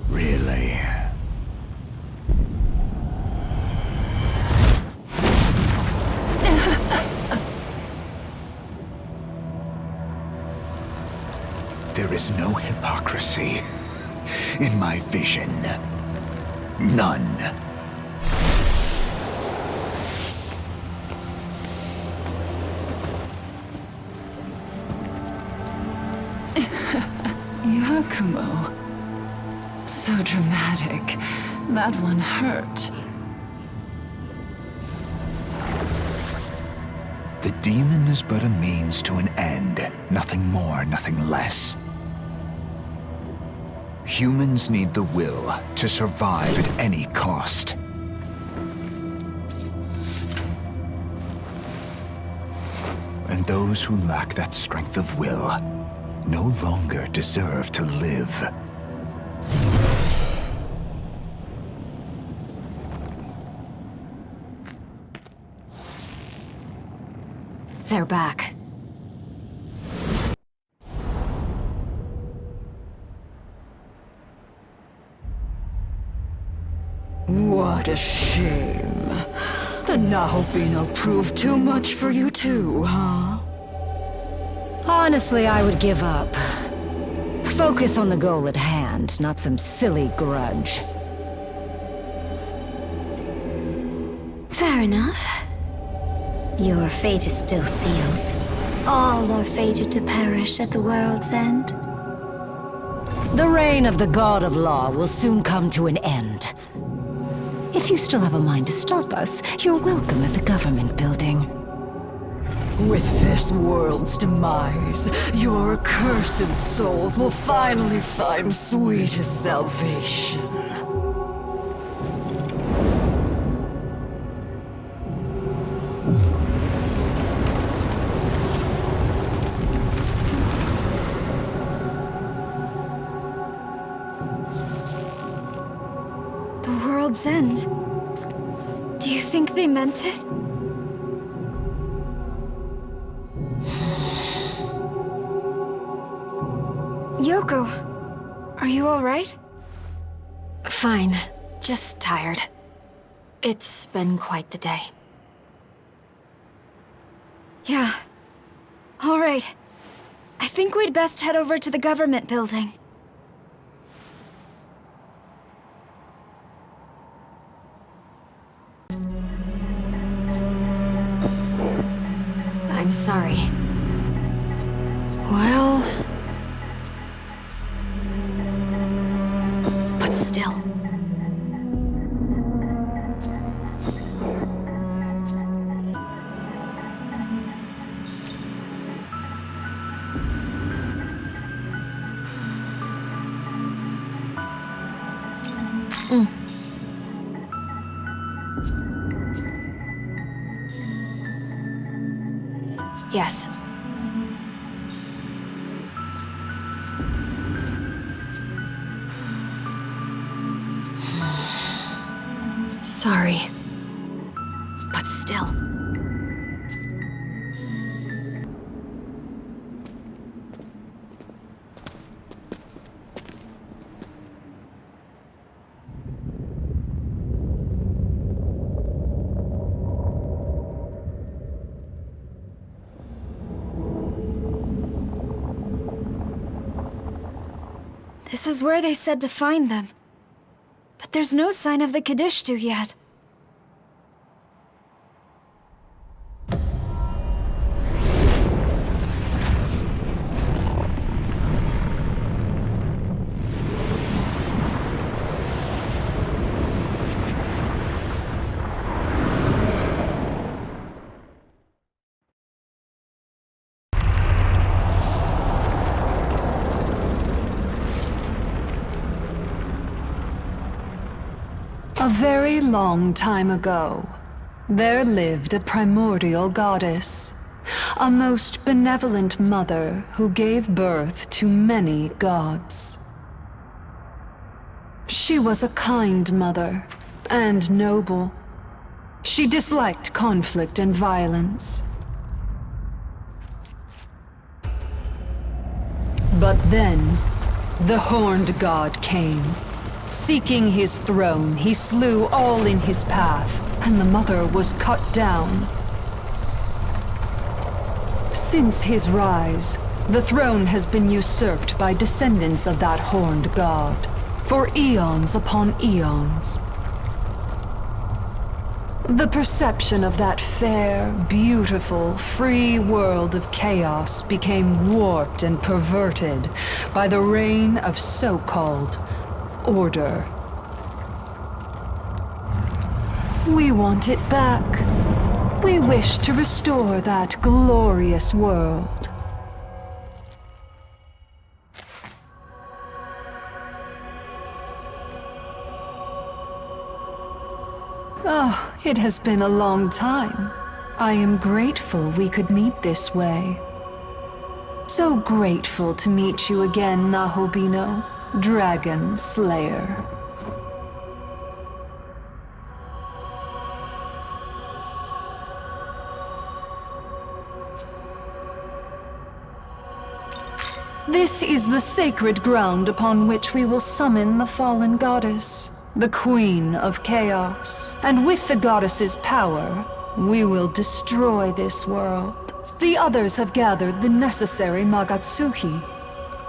Really? There is no hypocrisy in my vision. None. Yakumo. So dramatic. That one hurt. The demon is but a means to an end. Nothing more, nothing less. Humans need the will to survive at any cost. And those who lack that strength of will no longer deserve to live. They're back. What a shame. The Nahobino proved too much for you too, huh? Honestly, I would give up. Focus on the goal at hand, not some silly grudge. Fair enough. Your fate is still sealed. All are fated to perish at the world's end. The reign of the God of Law will soon come to an end. If you still have a mind to stop us, you're welcome at the government building. With this world's demise, your accursed souls will finally find sweetest salvation. The world's end? Do you think they meant it? Yoko, are you alright? Fine. Just tired. It's been quite the day. Yeah. Alright. I think we'd best head over to the government building. I'm sorry. Well... But still... Yes. Sorry. But still. This is where they said to find them. But there's no sign of the Kadishtu yet. A very long time ago, there lived a primordial goddess, a most benevolent mother who gave birth to many gods. She was a kind mother and noble. She disliked conflict and violence. But then, the horned god came. Seeking his throne, he slew all in his path, and the mother was cut down. Since his rise, the throne has been usurped by descendants of that horned god, for eons upon eons. The perception of that fair, beautiful, free world of chaos became warped and perverted by the reign of so-called order. We want it back. We wish to restore that glorious world. Oh, it has been a long time. I am grateful we could meet this way. So grateful to meet you again, Nahobino. Dragon Slayer. This is the sacred ground upon which we will summon the fallen goddess, the Queen of Chaos. And with the goddess's power, we will destroy this world. The others have gathered the necessary Magatsuki.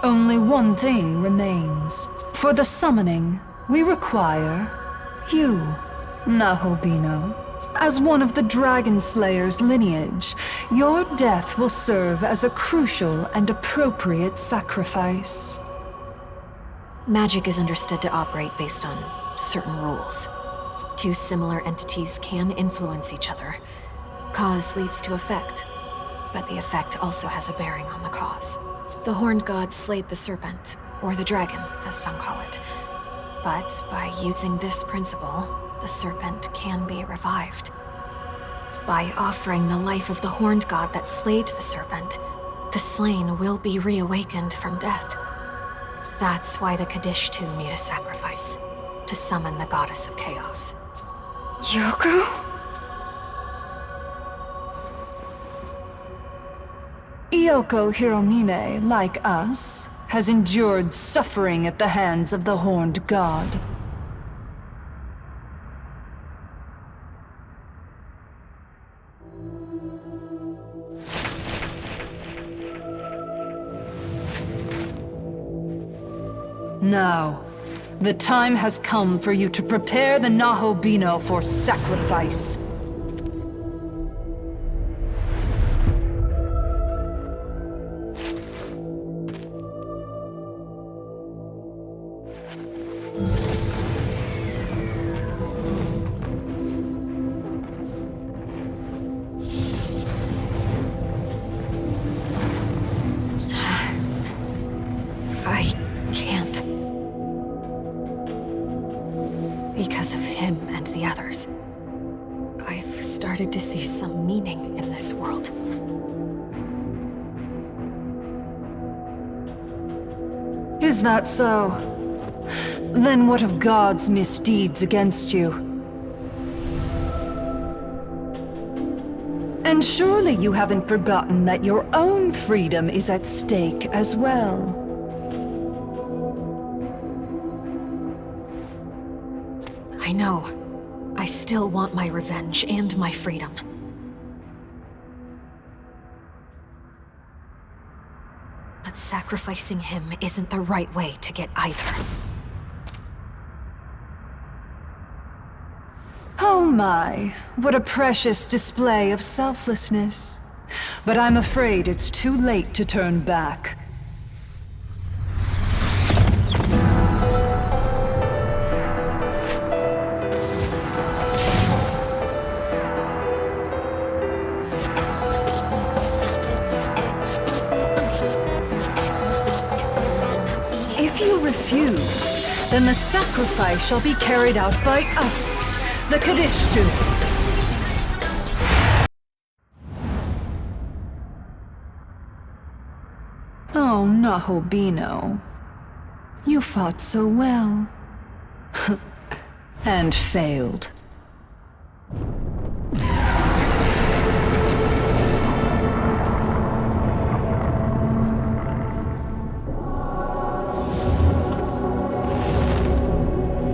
Only one thing remains. For the summoning, we require you, Nahobino. As one of the Dragon Slayer's lineage, your death will serve as a crucial and appropriate sacrifice. Magic is understood to operate based on certain rules. Two similar entities can influence each other. Cause leads to effect, but the effect also has a bearing on the cause. The horned god slayed the serpent, or the dragon, as some call it. But by using this principle, the serpent can be revived. By offering the life of the horned god that slayed the serpent, the slain will be reawakened from death. That's why the Kadishtu need a sacrifice, to summon the goddess of chaos. Yoko? Yoko Hiromine, like us, has endured suffering at the hands of the horned god. Now, the time has come for you to prepare the Nahobino for sacrifice. and the others. I've started to see some meaning in this world. Is that so? Then what of God's misdeeds against you? And surely you haven't forgotten that your own freedom is at stake as well. I know. I still want my revenge and my freedom. But sacrificing him isn't the right way to get either. Oh my, what a precious display of selflessness. But I'm afraid it's too late to turn back. If you refuse, then the sacrifice shall be carried out by us, the Kadishtu. Oh, Nahobino. You fought so well. And failed.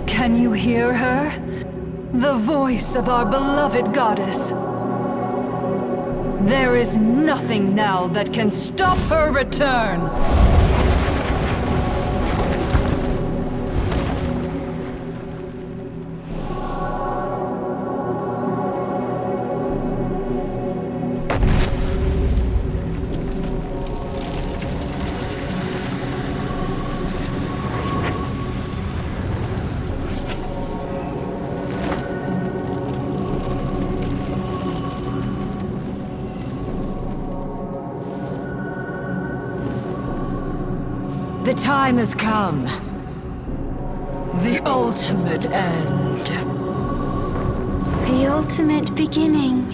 Can you hear her? The voice of our beloved goddess. There is nothing now that can stop her return. The time has come. The ultimate end. The ultimate beginning.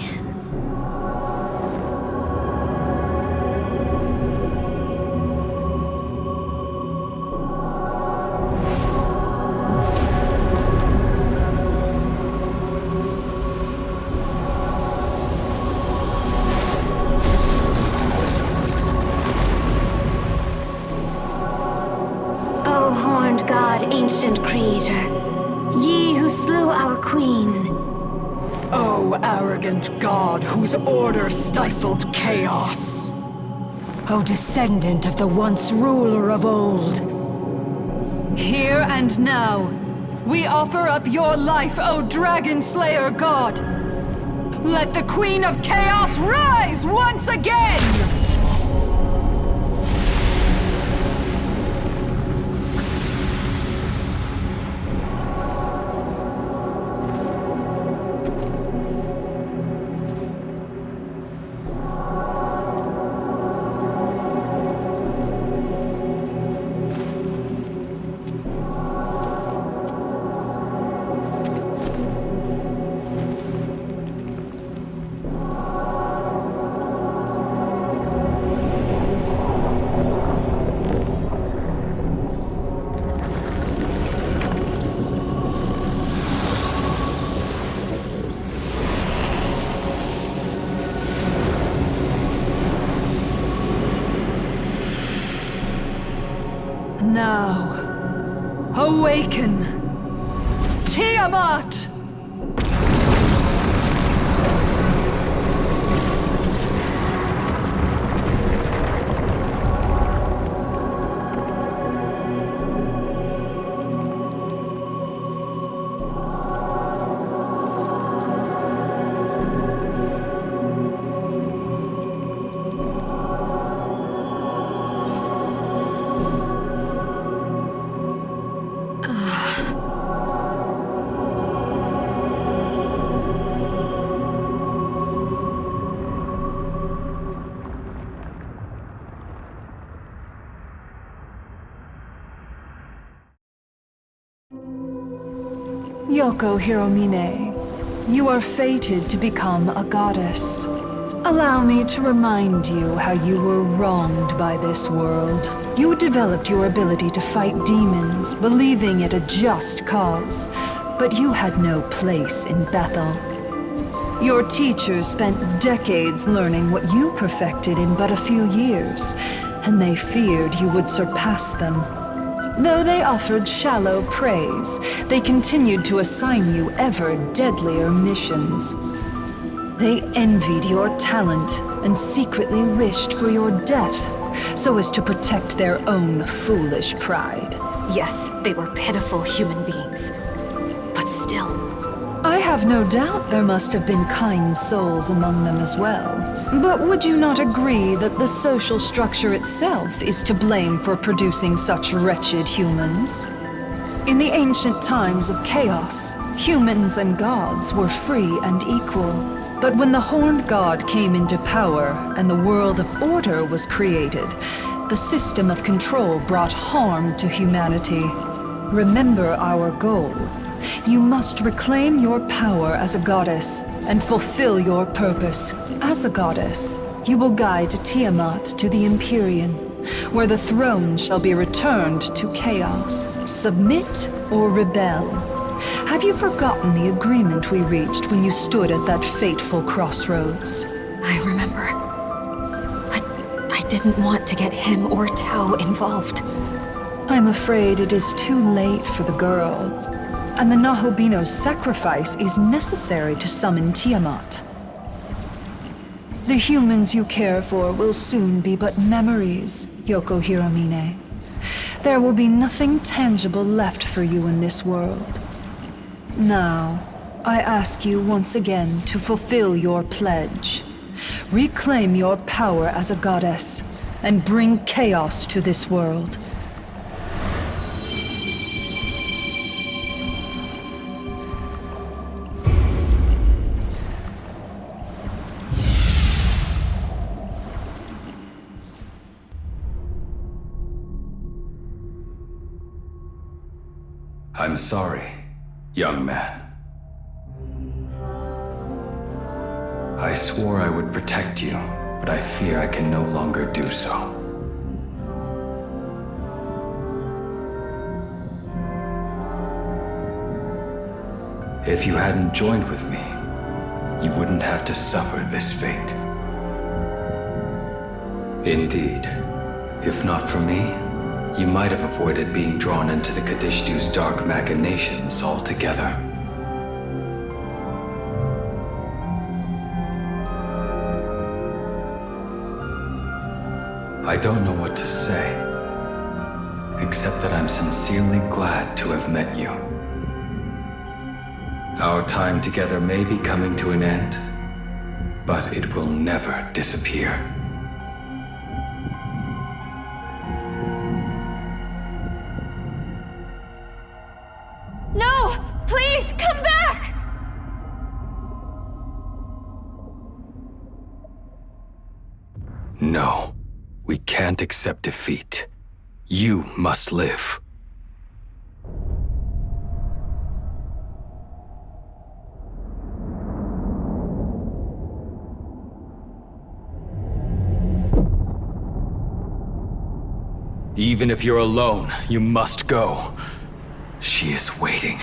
Ancient creator, ye who slew our queen. O arrogant god whose order stifled chaos. O descendant of the once ruler of old. Here and now, we offer up your life, O Dragon Slayer god. Let the Queen of Chaos rise once again! Now, awaken, Tiamat! Yoko Hiromine, you are fated to become a goddess. Allow me to remind you how you were wronged by this world. You developed your ability to fight demons, believing it a just cause, but you had no place in Bethel. Your teachers spent decades learning what you perfected in but a few years, and they feared you would surpass them. Though they offered shallow praise, they continued to assign you ever deadlier missions. They envied your talent and secretly wished for your death, so as to protect their own foolish pride. Yes, they were pitiful human beings. But still. I have no doubt there must have been kind souls among them as well. But would you not agree that the social structure itself is to blame for producing such wretched humans? In the ancient times of chaos, humans and gods were free and equal. But when the Horned God came into power and the world of order was created, the system of control brought harm to humanity. Remember our goal. You must reclaim your power as a goddess and fulfill your purpose. As a goddess, you will guide Tiamat to the Empyrean, where the throne shall be returned to chaos. Submit or rebel. Have you forgotten the agreement we reached when you stood at that fateful crossroads? I remember. But I didn't want to get him or Tao involved. I'm afraid it is too late for the girl. And the Nahobino's sacrifice is necessary to summon Tiamat. The humans you care for will soon be but memories, Yoko Hiromine. There will be nothing tangible left for you in this world. Now, I ask you once again to fulfill your pledge. Reclaim your power as a goddess, and bring chaos to this world. I'm sorry, young man. I swore I would protect you, but I fear I can no longer do so. If you hadn't joined with me, you wouldn't have to suffer this fate. Indeed, if not for me, you might have avoided being drawn into the Kadishtu's dark machinations altogether. I don't know what to say, except that I'm sincerely glad to have met you. Our time together may be coming to an end, but it will never disappear. No! Please, come back! No, we can't accept defeat. You must live. Even if you're alone, you must go. She is waiting.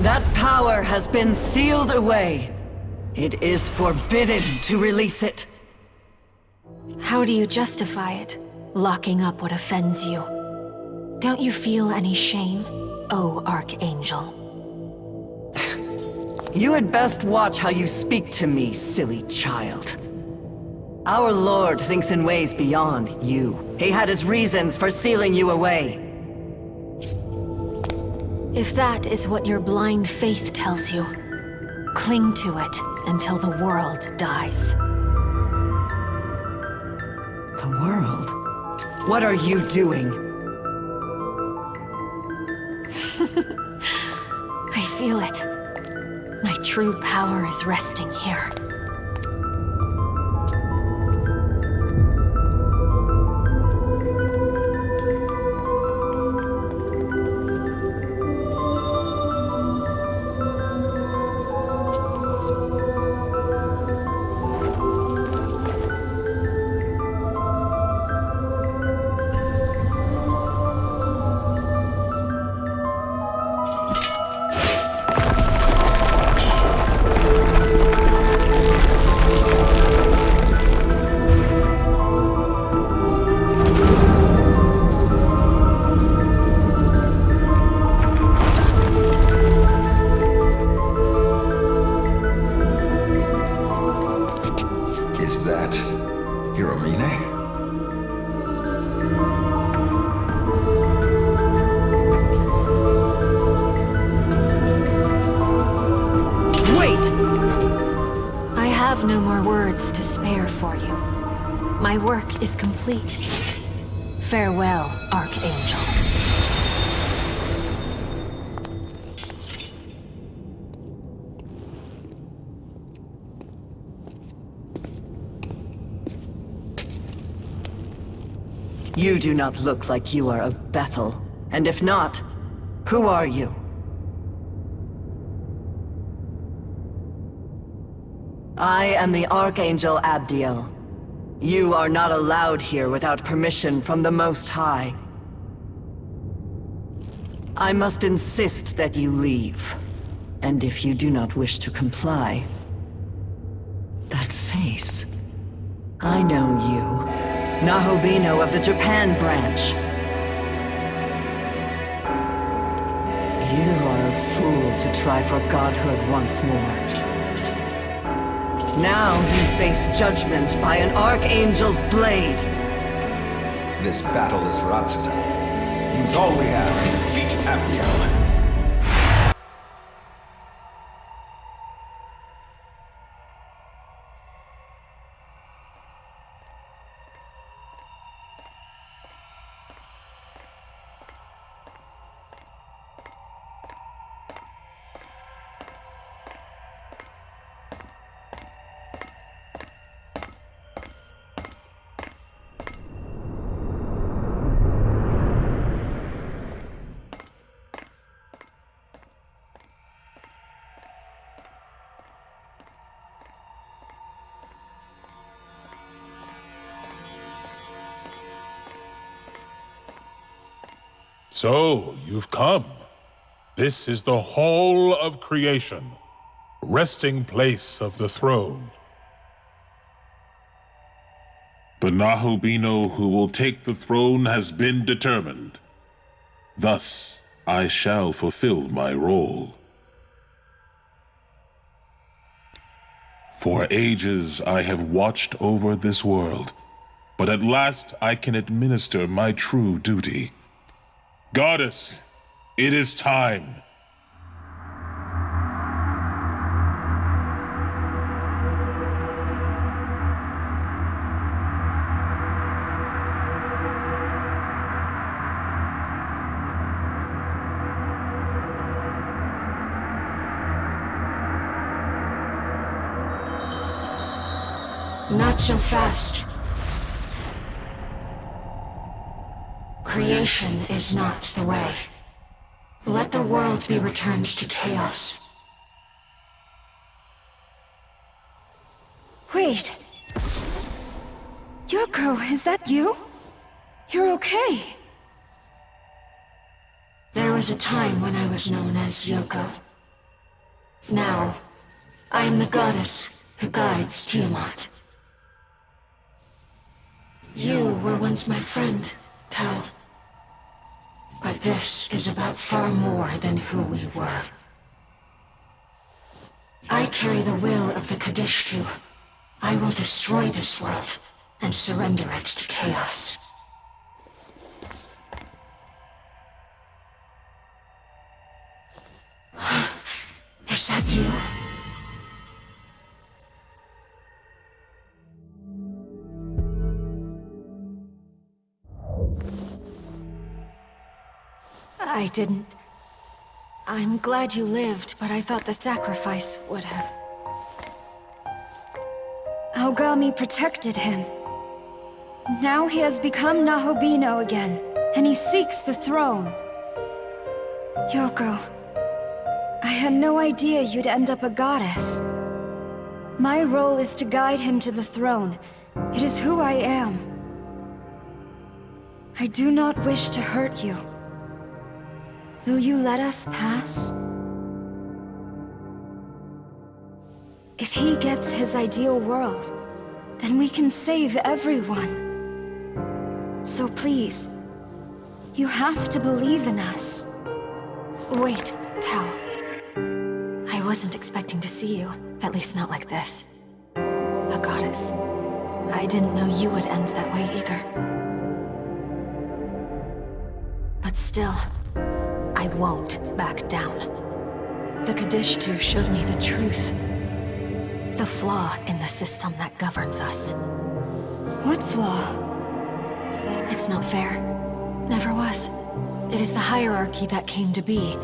That power has been sealed away. It is forbidden to release it. How do you justify it? Locking up what offends you? Don't you feel any shame, oh Archangel? You had best watch how you speak to me, silly child. Our Lord thinks in ways beyond you. He had his reasons for sealing you away. If that is what your blind faith tells you, cling to it until the world dies. The world? What are you doing? I feel it. My true power is resting here. My work is complete. Farewell, Archangel. You do not look like you are of Bethel. And if not, who are you? I am the Archangel Abdiel. You are not allowed here without permission from the Most High. I must insist that you leave. And if you do not wish to comply... That face... I know you. Nahobino of the Japan branch. You are a fool to try for godhood once more. Now you face judgment by an Archangel's blade. This battle is for Atsuta. Use all we have to defeat Abdiel. So, you've come. This is the Hall of Creation, resting place of the throne. The Nahobino who will take the throne has been determined. Thus, I shall fulfill my role. For ages I have watched over this world, but at last I can administer my true duty. Goddess, it is time. Not so fast. Creation is not the way. Let the world be returned to chaos. Wait. Yoko, is that you? You're okay. There was a time when I was known as Yoko. Now, I am the goddess who guides Tiamat. You were once my friend, Tao. But this is about far more than who we were. I carry the will of the Kadishtu. I will destroy this world and surrender it to chaos. Is that you? I didn't. I'm glad you lived, but I thought the sacrifice would have. Aogami protected him. Now he has become Nahobino again, and he seeks the throne. Yoko, I had no idea you'd end up a goddess. My role is to guide him to the throne. It is who I am. I do not wish to hurt you. Will you let us pass? If he gets his ideal world, then we can save everyone. So please, you have to believe in us. Wait, Tao. I wasn't expecting to see you, at least not like this. A goddess. I didn't know you would end that way either. But still, I won't back down. The Kadishtu showed me the truth. The flaw in the system that governs us. What flaw? It's not fair. Never was. It is the hierarchy that came to be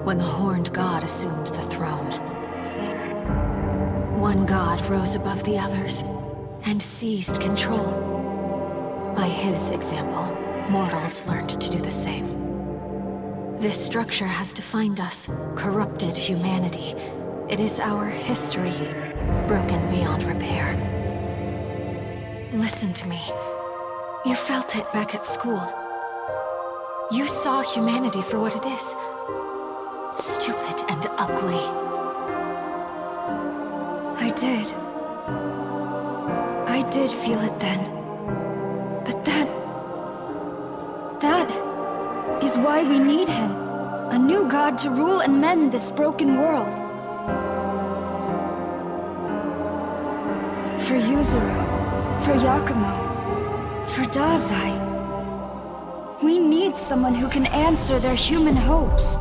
when the Horned God assumed the throne. One god rose above the others and seized control. By his example, mortals learned to do the same. This structure has defined us, corrupted humanity. It is our history, broken beyond repair. Listen to me. You felt it back at school. You saw humanity for what it is. Stupid and ugly. I did. I did feel it then. But that is why we need him. A new god to rule and mend this broken world. For Yuzuru, for Yakumo, for Dazai. We need someone who can answer their human hopes.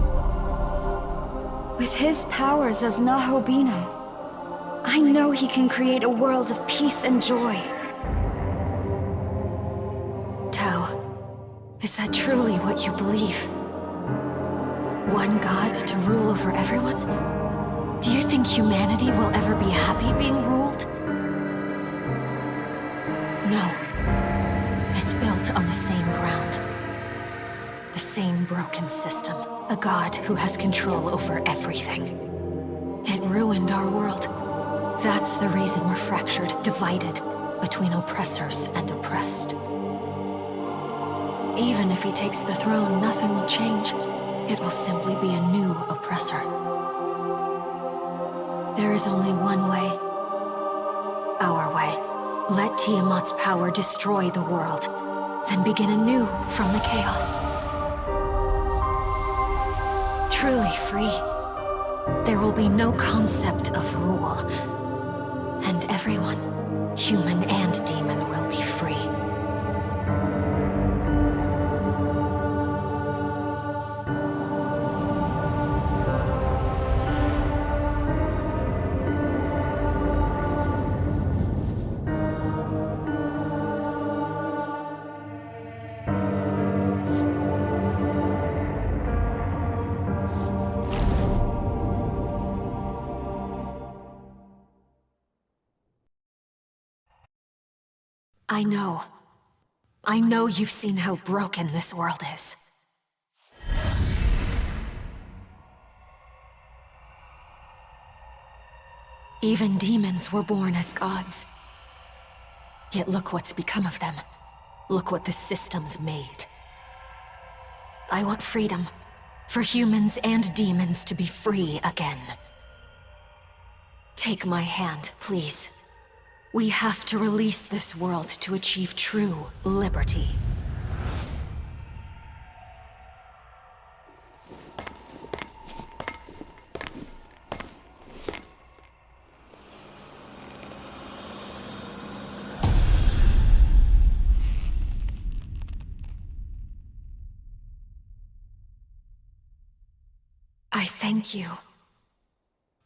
With his powers as Nahobino, I know he can create a world of peace and joy. Tao, is that truly what you believe? One god to rule over everyone? Do you think humanity will ever be happy being ruled? No. It's built on the same ground. The same broken system. A god who has control over everything. It ruined our world. That's the reason we're fractured, divided between oppressors and oppressed. Even if he takes the throne, nothing will change. It will simply be a new oppressor. There is only one way. Our way. Let Tiamat's power destroy the world, then begin anew from the chaos. Truly free. There will be no concept of rule. And everyone, human and demon, will be free. I know you've seen how broken this world is. Even demons were born as gods. Yet look what's become of them. Look what the system's made. I want freedom. For humans and demons to be free again. Take my hand, please. We have to release this world to achieve true liberty. I thank you.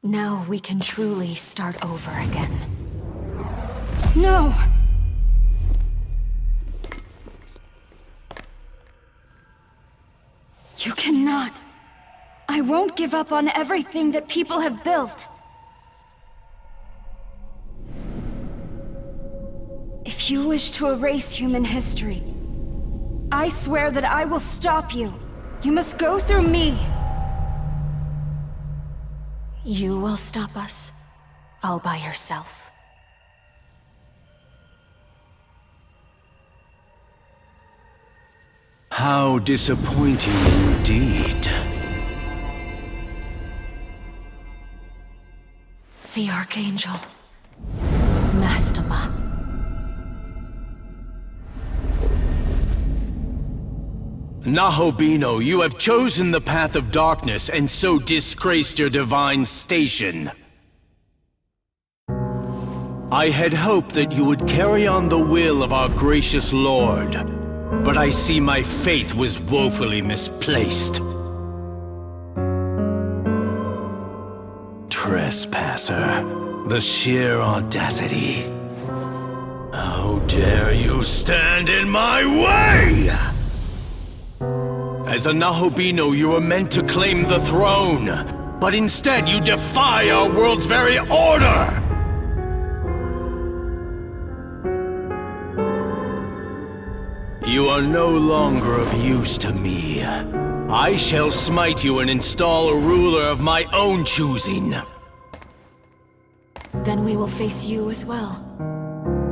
Now we can truly start over again. No! You cannot. I won't give up on everything that people have built. If you wish to erase human history, I swear that I will stop you. You must go through me. You will stop us, all by yourself. How disappointing indeed. The Archangel. Mastema. Nahobino, you have chosen the path of darkness and so disgraced your divine station. I had hoped that you would carry on the will of our gracious Lord, but I see my faith was woefully misplaced. Trespasser, the sheer audacity. How dare you stand in my way! As a Nahobino, you were meant to claim the throne, but instead you defy our world's very order! You are no longer of use to me. I shall smite you and install a ruler of my own choosing. Then we will face you as well.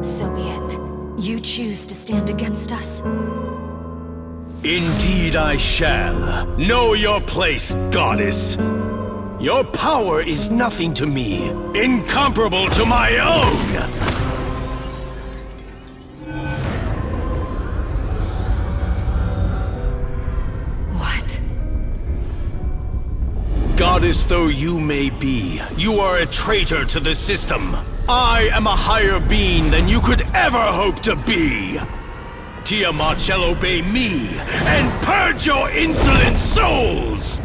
So be it. You choose to stand against us. Indeed I shall. Know your place, goddess. Your power is nothing to me, incomparable to my own! Goddess though you may be, you are a traitor to the system. I am a higher being than you could ever hope to be. Tiamat shall obey me, and purge your insolent souls!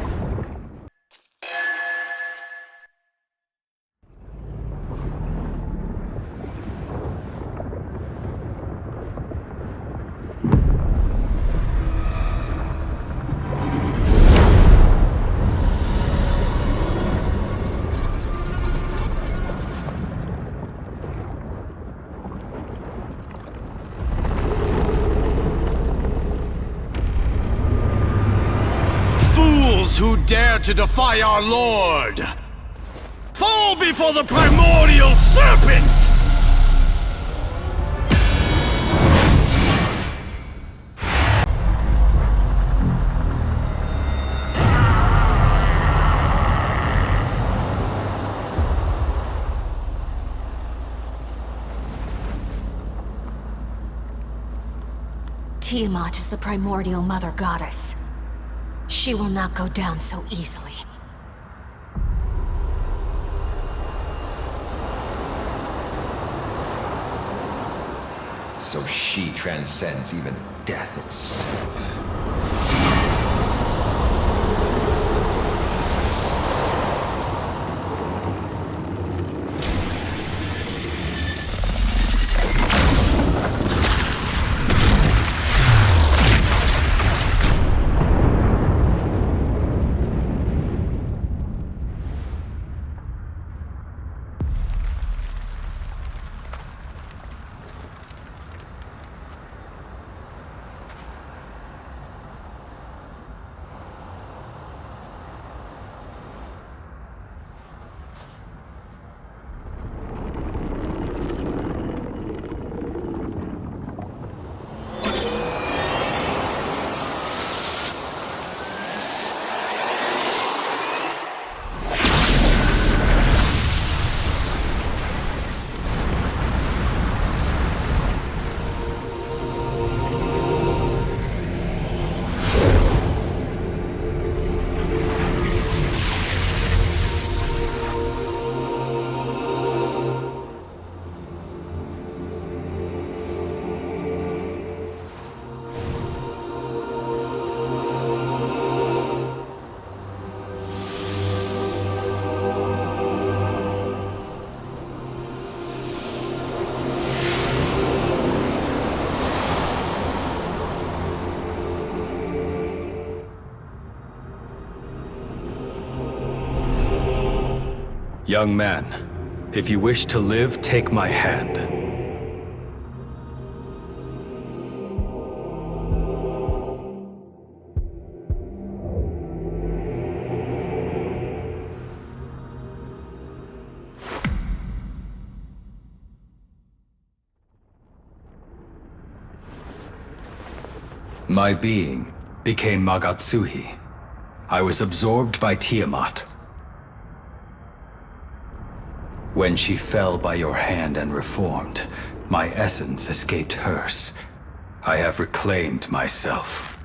Who dare to defy our Lord! Fall before the primordial serpent! Tiamat is the primordial mother goddess. She will not go down so easily. So she transcends even death itself. Young man, if you wish to live, take my hand. My being became Magatsuhi. I was absorbed by Tiamat. When she fell by your hand and reformed, my essence escaped hers. I have reclaimed myself.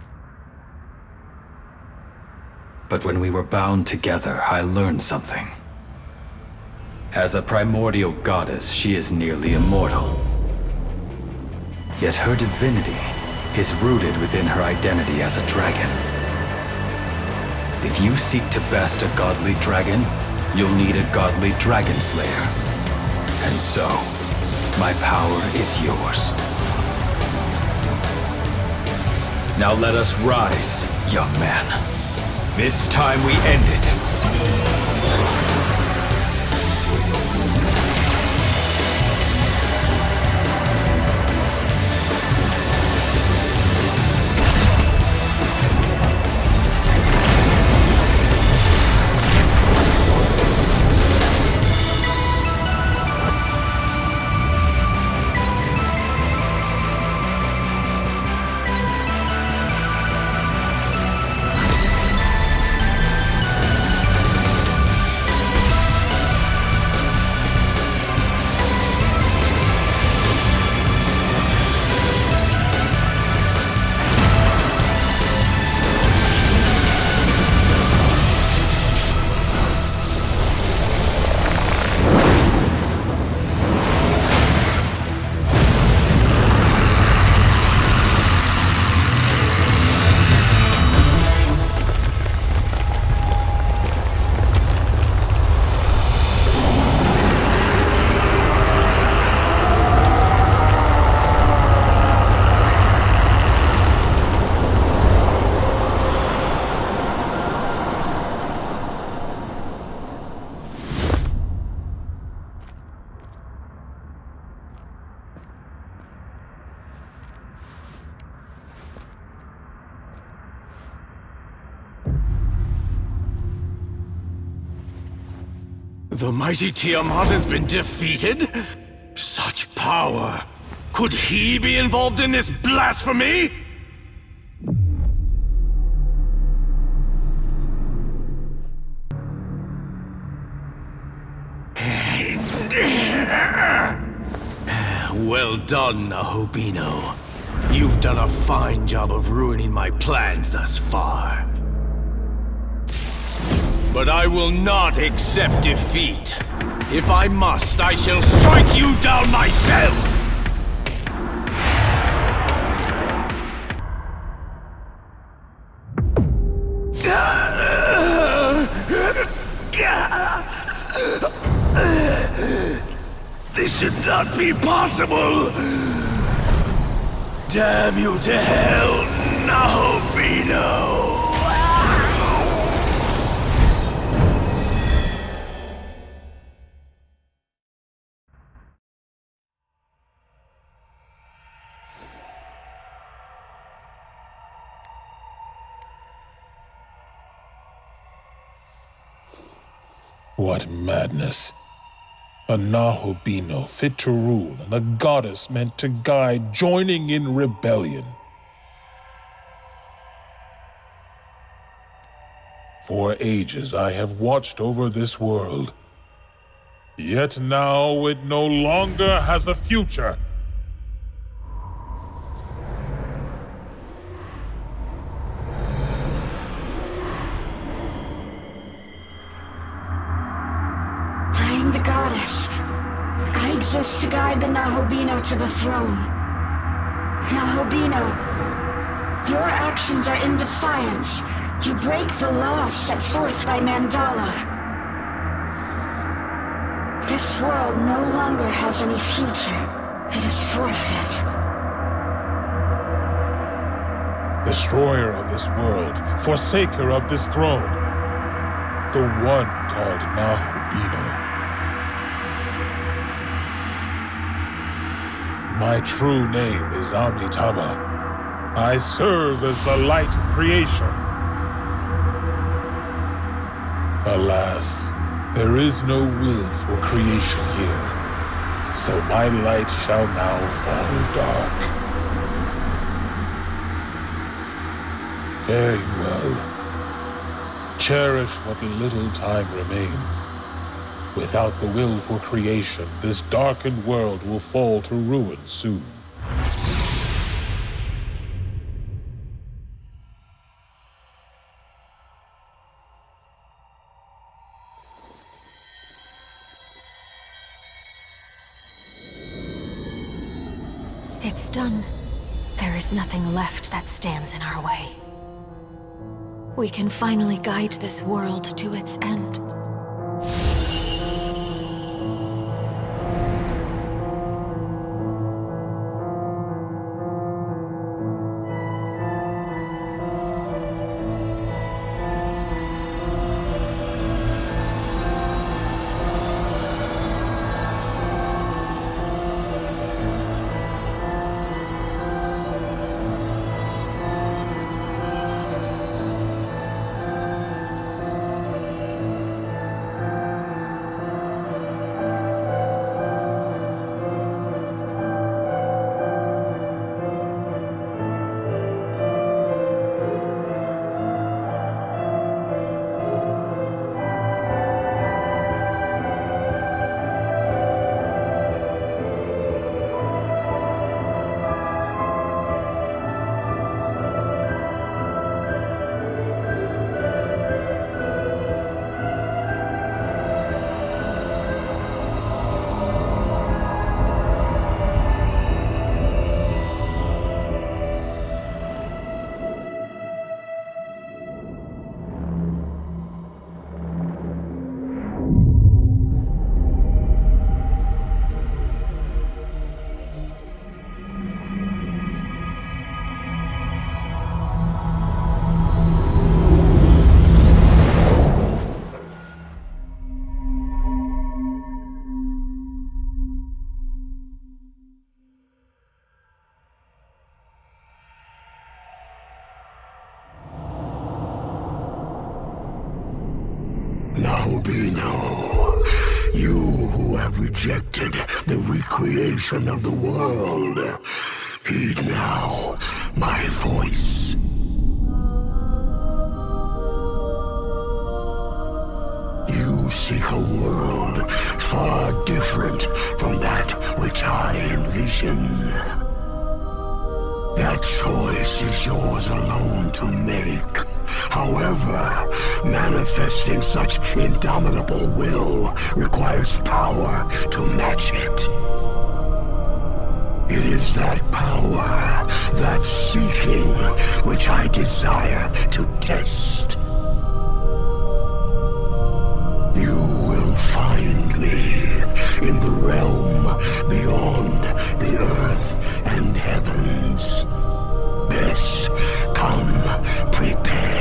But when we were bound together, I learned something. As a primordial goddess, she is nearly immortal. Yet her divinity is rooted within her identity as a dragon. If you seek to best a godly dragon, you'll need a godly dragon slayer. And so, my power is yours. Now let us rise, young man. This time we end it. The mighty Tiamat has been defeated? Such power! Could he be involved in this blasphemy? Well done, Nahobino. You've done a fine job of ruining my plans thus far. But I will not accept defeat. If I must, I shall strike you down myself! This should not be possible! Damn you to hell, Nahobino! What madness. A Nahobino fit to rule and a goddess meant to guide, joining in rebellion. For ages I have watched over this world. Yet now it no longer has a future. I'm the goddess. I exist to guide the Nahobino to the throne. Nahobino, your actions are in defiance. You break the laws set forth by Mandala. This world no longer has any future. It is forfeit. Destroyer of this world, forsaker of this throne. The one called Nahobino. My true name is Amitabha. I serve as the light of creation. Alas, there is no will for creation here, so my light shall now fall dark. Fare you well. Cherish what little time remains. Without the will for creation, this darkened world will fall to ruin soon. It's done. There is nothing left that stands in our way. We can finally guide this world to its end. Albino, you who have rejected the recreation of the world, heed now my voice. You seek a world far different from that which I envision. That choice is yours alone to make. However, manifesting such indomitable will requires power to match it. It is that power, that seeking, which I desire to test. You will find me in the realm beyond the earth and heavens. Best come prepared.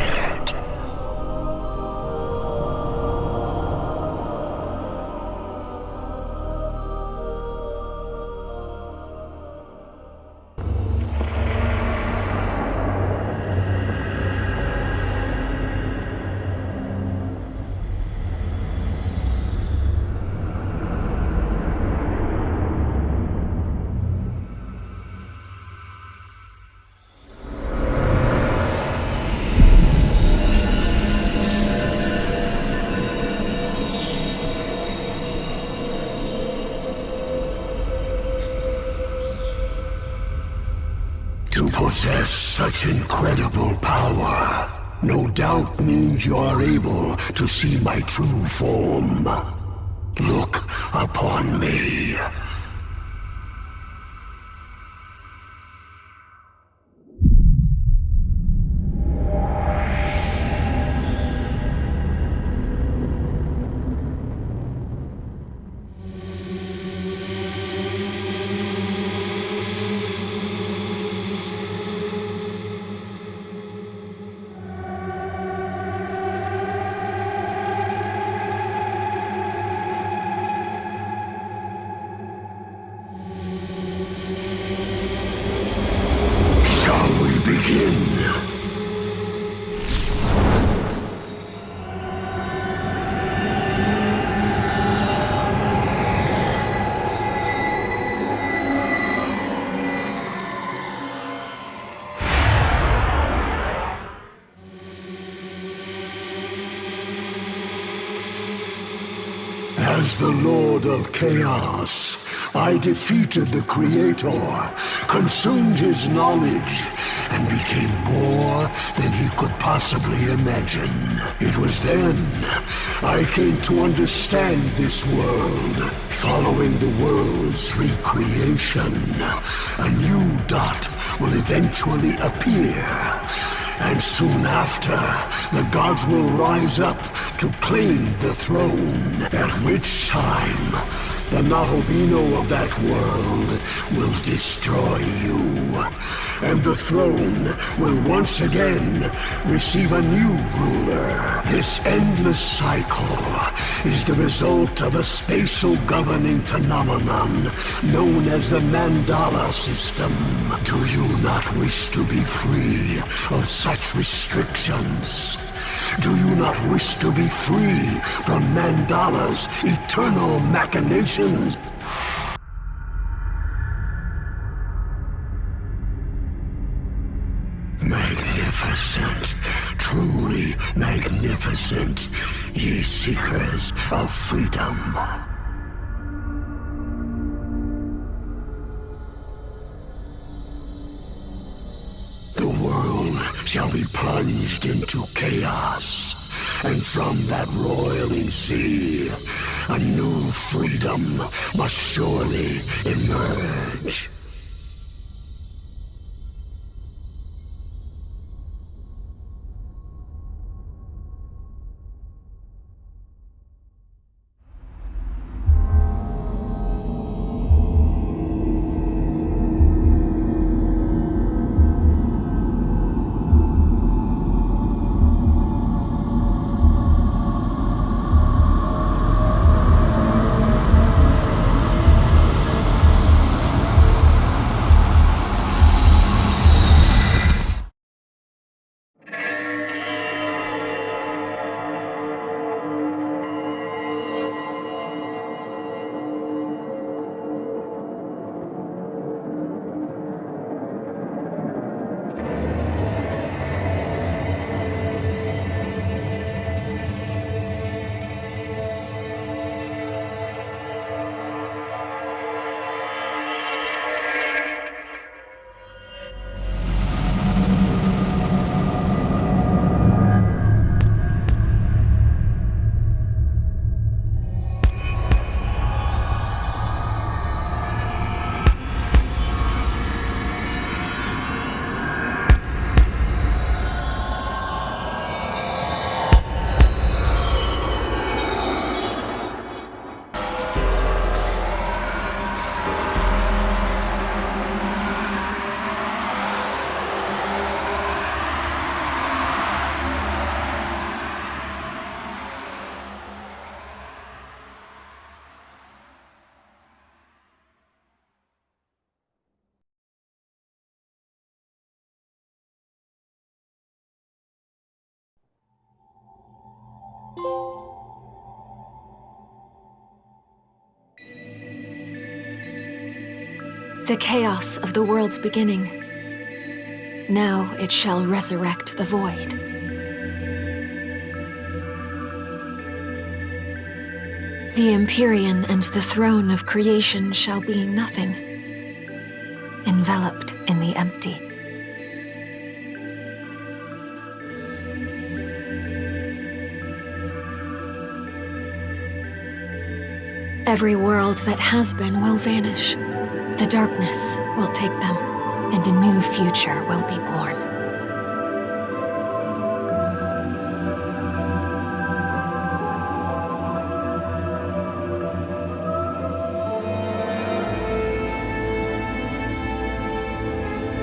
To possess such incredible power, no doubt means you are able to see my true form. Look upon me. As the Lord of Chaos, I defeated the Creator, consumed his knowledge, and became more than he could possibly imagine. It was then I came to understand this world. Following the world's recreation, a new dot will eventually appear. And soon after, the gods will rise up to claim the throne, at which time, the Nahobino of that world will destroy you. And the throne will once again receive a new ruler. This endless cycle is the result of a spatial governing phenomenon known as the Mandala system. Do you not wish to be free of such restrictions? Do you not wish to be free from Mandala's eternal machinations? Magnificent, truly magnificent, ye seekers of freedom. The world shall be plunged into chaos, and from that roiling sea, a new freedom must surely emerge. The chaos of the world's beginning. Now it shall resurrect the void. The Empyrean and the throne of creation shall be nothing, enveloped in the empty. Every world that has been will vanish. The darkness will take them, and a new future will be born.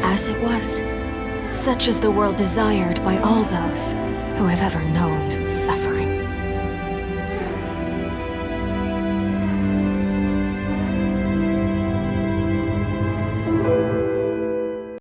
As it was, such is the world desired by all those who have ever known suffering.